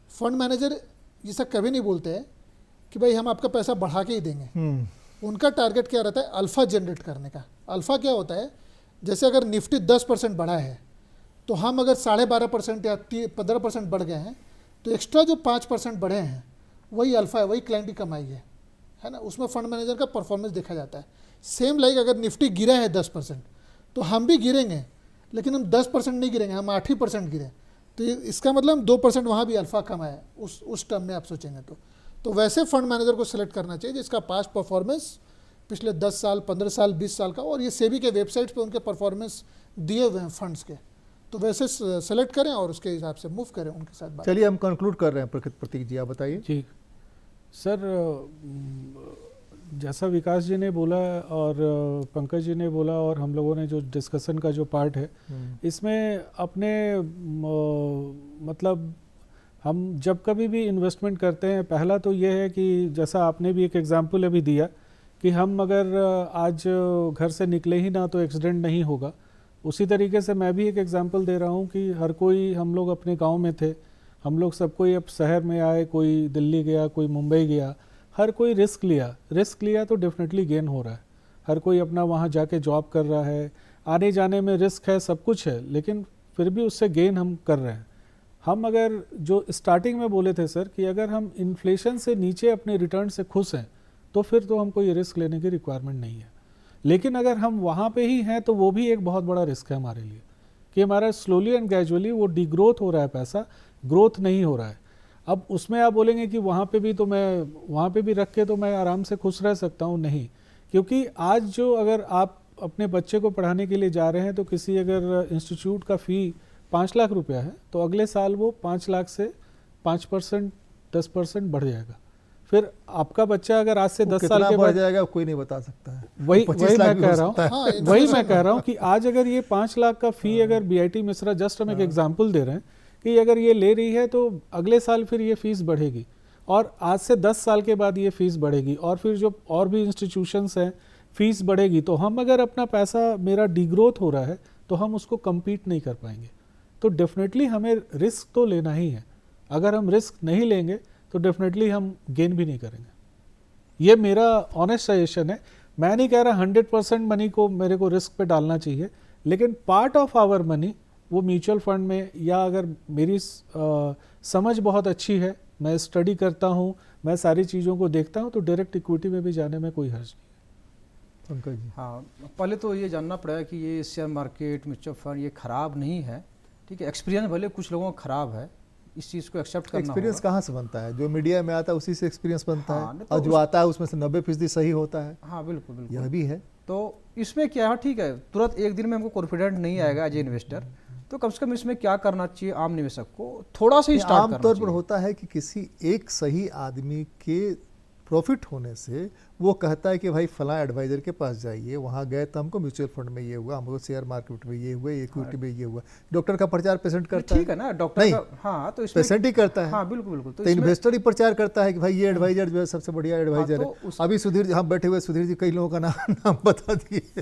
फंड मैनेजर ये सब कभी नहीं बोलते हैं कि भाई हम आपका पैसा बढ़ा के ही देंगे। उनका टारगेट क्या रहता है? अल्फ़ा जनरेट करने का। अल्फ़ा क्या होता है? जैसे अगर निफ्टी 10% बढ़ा है तो हम अगर 12.5% या 15% बढ़ गए हैं, तो एक्स्ट्रा जो 5% बढ़े हैं वही अल्फ़ा है, वही क्लाइंट की कमाई है ना। उसमें फंड मैनेजर का परफॉर्मेंस देखा जाता है। सेम लाइक अगर निफ्टी गिरा है 10%, तो हम भी गिरेंगे, लेकिन हम 10% नहीं गिरेंगे, हम 8% गिरे, तो इसका मतलब हम 2% वहाँ भी अल्फ़ा कमाया है उस टर्म में आप सोचेंगे तो वैसे फंड मैनेजर को सिलेक्ट करना चाहिए जिसका पास्ट परफॉर्मेंस पिछले 10 साल, 15 साल, 20 साल का, और ये सेबी के वेबसाइट पे उनके परफॉर्मेंस दिए हुए हैं फंड्स के, तो वैसे सेलेक्ट करें और उसके हिसाब से मूव करें, उनके साथ बात। चलिए हम कंक्लूड कर रहे हैं। प्रतीक जी आप बताइए। जी सर, जैसा विकास जी ने बोला और पंकज जी ने बोला और हम लोगों ने जो डिस्कशन का जो पार्ट है इसमें अपने मतलब हम जब कभी भी इन्वेस्टमेंट करते हैं, पहला तो ये है कि जैसा आपने भी एक एग्जांपल अभी दिया कि हम अगर आज घर से निकले ही ना तो एक्सीडेंट नहीं होगा, उसी तरीके से मैं भी एक एग्जांपल दे रहा हूँ कि हर कोई, हम लोग अपने गांव में थे, हम लोग सब कोई अब शहर में आए, कोई दिल्ली गया, कोई मुंबई गया, हर कोई रिस्क लिया तो डेफिनेटली गेन हो रहा है। हर कोई अपना वहाँ जाके जॉब कर रहा है, आने जाने में रिस्क है, सब कुछ है, लेकिन फिर भी उससे गेन हम कर रहे हैं। हम अगर जो स्टार्टिंग में बोले थे सर कि अगर हम इन्फ्लेशन से नीचे अपने रिटर्न से खुश हैं तो फिर तो हमको ये रिस्क लेने की रिक्वायरमेंट नहीं है। लेकिन अगर हम वहाँ पे ही हैं तो वो भी एक बहुत बड़ा रिस्क है हमारे लिए कि हमारा स्लोली एंड ग्रेजुअली वो डिग्रोथ हो रहा है, पैसा ग्रोथ नहीं हो रहा है। अब उसमें आप बोलेंगे कि वहाँ पे भी तो मैं वहाँ पे भी रख के तो मैं आराम से खुश रह सकता हूँ, नहीं, क्योंकि आज जो अगर आप अपने बच्चे को पढ़ाने के लिए जा रहे हैं तो किसी अगर इंस्टीट्यूट का फ़ी 5 लाख रुपया है तो अगले साल वो 5 लाख से 5% 10% बढ़ जाएगा। फिर आपका बच्चा अगर आज से 10 साल के बढ़ बाद जाएगा कोई नहीं बता सकता है। वही 25 लाख मैं भी कह हो रहा हूँ, सकता है। हाँ, वही मैं कह रहा हूँ कि आज अगर ये 5 लाख का फ़ी अगर बीआईटी मिश्रा, जस्ट हम एक एग्जांपल दे रहे हैं कि अगर ये ले रही है तो अगले साल फिर ये फीस बढ़ेगी और आज से 10 साल के बाद ये फीस बढ़ेगी और फिर जो और भी इंस्टीट्यूशंस हैं फीस बढ़ेगी। तो हम अगर अपना पैसा, मेरा डिग्रोथ हो रहा है तो हम उसको कम्पीट नहीं कर पाएंगे। तो डेफिनेटली हमें रिस्क तो लेना ही है। अगर हम रिस्क नहीं लेंगे तो डेफिनेटली हम गेन भी नहीं करेंगे। ये मेरा ऑनेस्ट सजेशन है। मैं नहीं कह रहा 100% मनी को मेरे को रिस्क पे डालना चाहिए, लेकिन पार्ट ऑफ आवर मनी वो म्यूचुअल फंड में, या अगर मेरी समझ बहुत अच्छी है, मैं स्टडी करता हूँ, मैं सारी चीज़ों को देखता हूँ, तो डायरेक्ट इक्विटी में भी जाने में कोई हर्ज नहीं। पंकज जी। हाँ, पहले तो ये जानना पड़ेगा कि ये शेयर मार्केट, म्यूचुअल फंड ये खराब नहीं है, ठीक है। एक्सपीरियंस भले कुछ लोगों का खराब है, इस चीज़ को एक्सेप्ट करना एक्सपीरियंस होगा। कहाँ से बनता है? जो मीडिया में आता है उसी से एक्सपीरियंस बनता हाँ, है, नहीं तो और जो आता है उसमें से 90% सही होता है। हाँ बिल्कुल बिल्कुल, यह भी है। तो इसमें क्या है, ठीक है, तुरंत एक दिन में हमको कॉन्फिडेंट नहीं आएगा एज ए इन्वेस्टर, तो कम से कम इसमें क्या करना चाहिए आम निवेशक को, थोड़ा सा ही स्टार्ट करना आमतौर पर चाहिए। होता है कि किसी एक सही आदमी के प्रॉफिट होने से वो कहता है कि भाई फलां एडवाइजर के पास जाइए, वहाँ गए तो हमको म्यूचुअल फंड में ये हुआ, हमको शेयर मार्केट में ये हुआ, इक्विटी में ये हुआ। डॉक्टर का प्रचार पेशेंट करता है, ठीक है ना, डॉक्टर नहीं, का, हाँ तो इसमें पेशेंट ही करता है। हाँ बिल्कुल बिल्कुल, तो इन्वेस्टर ही प्रचार करता है कि भाई ये एडवाइजर जो है सबसे बढ़िया एडवाइजर तो है। अभी सुधीर जी, हम बैठे हुए सुधीर जी कई लोगों का नाम बता दिए,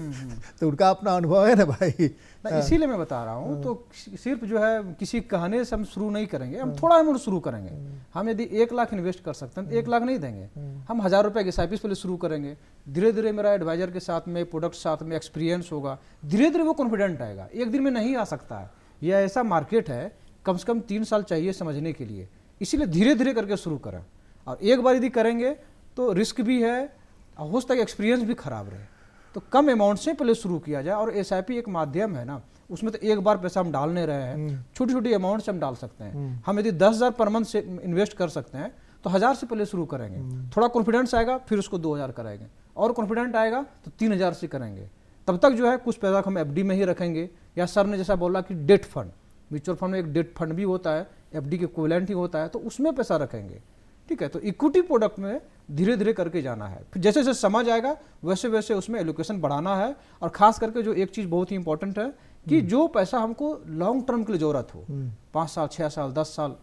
तो उनका अपना अनुभव है ना भाई। ना, इसीलिए मैं बता रहा हूँ। तो सिर्फ जो है किसी कहने से हम शुरू नहीं करेंगे, हम थोड़ा अमाउंट शुरू करेंगे। हम यदि 1 लाख इन्वेस्ट कर सकते हैं तो 1 लाख नहीं देंगे, हम 1000 रुपये के SIP पहले शुरू करेंगे। धीरे धीरे मेरा एडवाइजर के साथ में, प्रोडक्ट साथ में एक्सपीरियंस होगा, धीरे धीरे वो कॉन्फिडेंट आएगा। एक दिन में नहीं आ सकता है, यह ऐसा मार्केट है, कम से कम 3 साल चाहिए समझने के लिए। इसीलिए धीरे धीरे करके शुरू करें, और एक बार यदि करेंगे तो रिस्क भी है, हो सकता है एक्सपीरियंस भी खराब रहे। तो कम अमाउंट से पहले शुरू किया जाए, और SIP एक माध्यम है ना, उसमें तो एक बार पैसा हम डाल नहीं रहे हैं, छोटी छोटी अमाउंट से हम डाल सकते हैं। हम यदि 10,000 पर मंथ से इन्वेस्ट कर सकते हैं तो 1000 से पहले शुरू करेंगे, थोड़ा कॉन्फिडेंस आएगा, फिर उसको 2000 करेंगे, और कॉन्फिडेंट आएगा तो 3000 से करेंगे। तब तक जो है कुछ पैसा हम FD में ही रखेंगे, या सर ने जैसा बोला कि डेट फंड, म्यूचुअल फंड में एक डेट फंड भी होता है, FD के इक्विवेलेंट ही होता है, तो उसमें पैसा रखेंगे, ठीक है। तो इक्विटी प्रोडक्ट में धीरे धीरे करके जाना है, फिर जैसे जैसे समझ आएगा वैसे वैसे उसमें एलोकेशन बढ़ाना है। और खास करके जो एक चीज़ बहुत ही इंपॉर्टेंट है कि जो पैसा हमको लॉन्ग टर्म के लिए जरूरत हो, 5 साल 6 साल 10 साल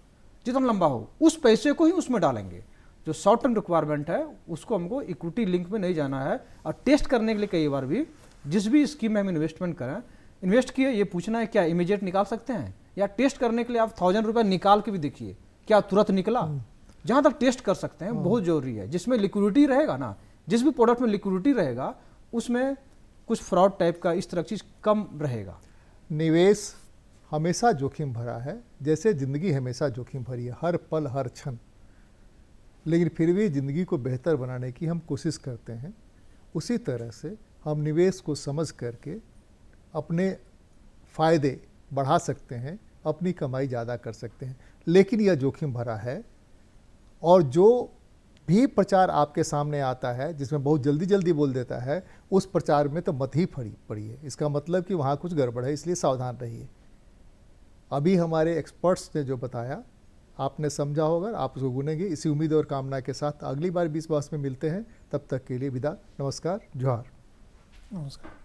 जितना लंबा हो, उस पैसे को ही उसमें डालेंगे। जो शॉर्ट टर्म रिक्वायरमेंट है उसको हमको इक्विटी लिंक में नहीं जाना है। और टेस्ट करने के लिए कई बार भी जिस भी स्कीम में हम इन्वेस्टमेंट करें, इन्वेस्ट किए, ये पूछना है क्या इमीडिएट निकाल सकते हैं, या टेस्ट करने के लिए आप 1000 रुपये निकाल के भी देखिए क्या तुरंत निकला। जहाँ तक टेस्ट कर सकते हैं बहुत जरूरी है। जिसमें लिक्विडिटी रहेगा ना, जिस भी प्रोडक्ट में लिक्विडिटी रहेगा उसमें कुछ फ्रॉड टाइप का इस तरह की चीज़ कम रहेगा। निवेश हमेशा जोखिम भरा है, जैसे ज़िंदगी हमेशा जोखिम भरी है, हर पल हर क्षण। लेकिन फिर भी ज़िंदगी को बेहतर बनाने की हम कोशिश करते हैं। उसी तरह से हम निवेश को समझ करके अपने फ़ायदे बढ़ा सकते हैं, अपनी कमाई ज़्यादा कर सकते हैं। लेकिन यह जोखिम भरा है, और जो भी प्रचार आपके सामने आता है जिसमें बहुत जल्दी जल्दी बोल देता है, उस प्रचार में तो मत ही पड़ी है। इसका मतलब कि वहाँ कुछ गड़बड़ है, इसलिए सावधान रहिए। अभी हमारे एक्सपर्ट्स ने जो बताया आपने समझा होगा, आप उसको गुनेंगे। इसी उम्मीद और कामना के साथ अगली बार 20 बास में मिलते हैं। तब तक के लिए विदा, नमस्कार, जोहार। नमस्कार।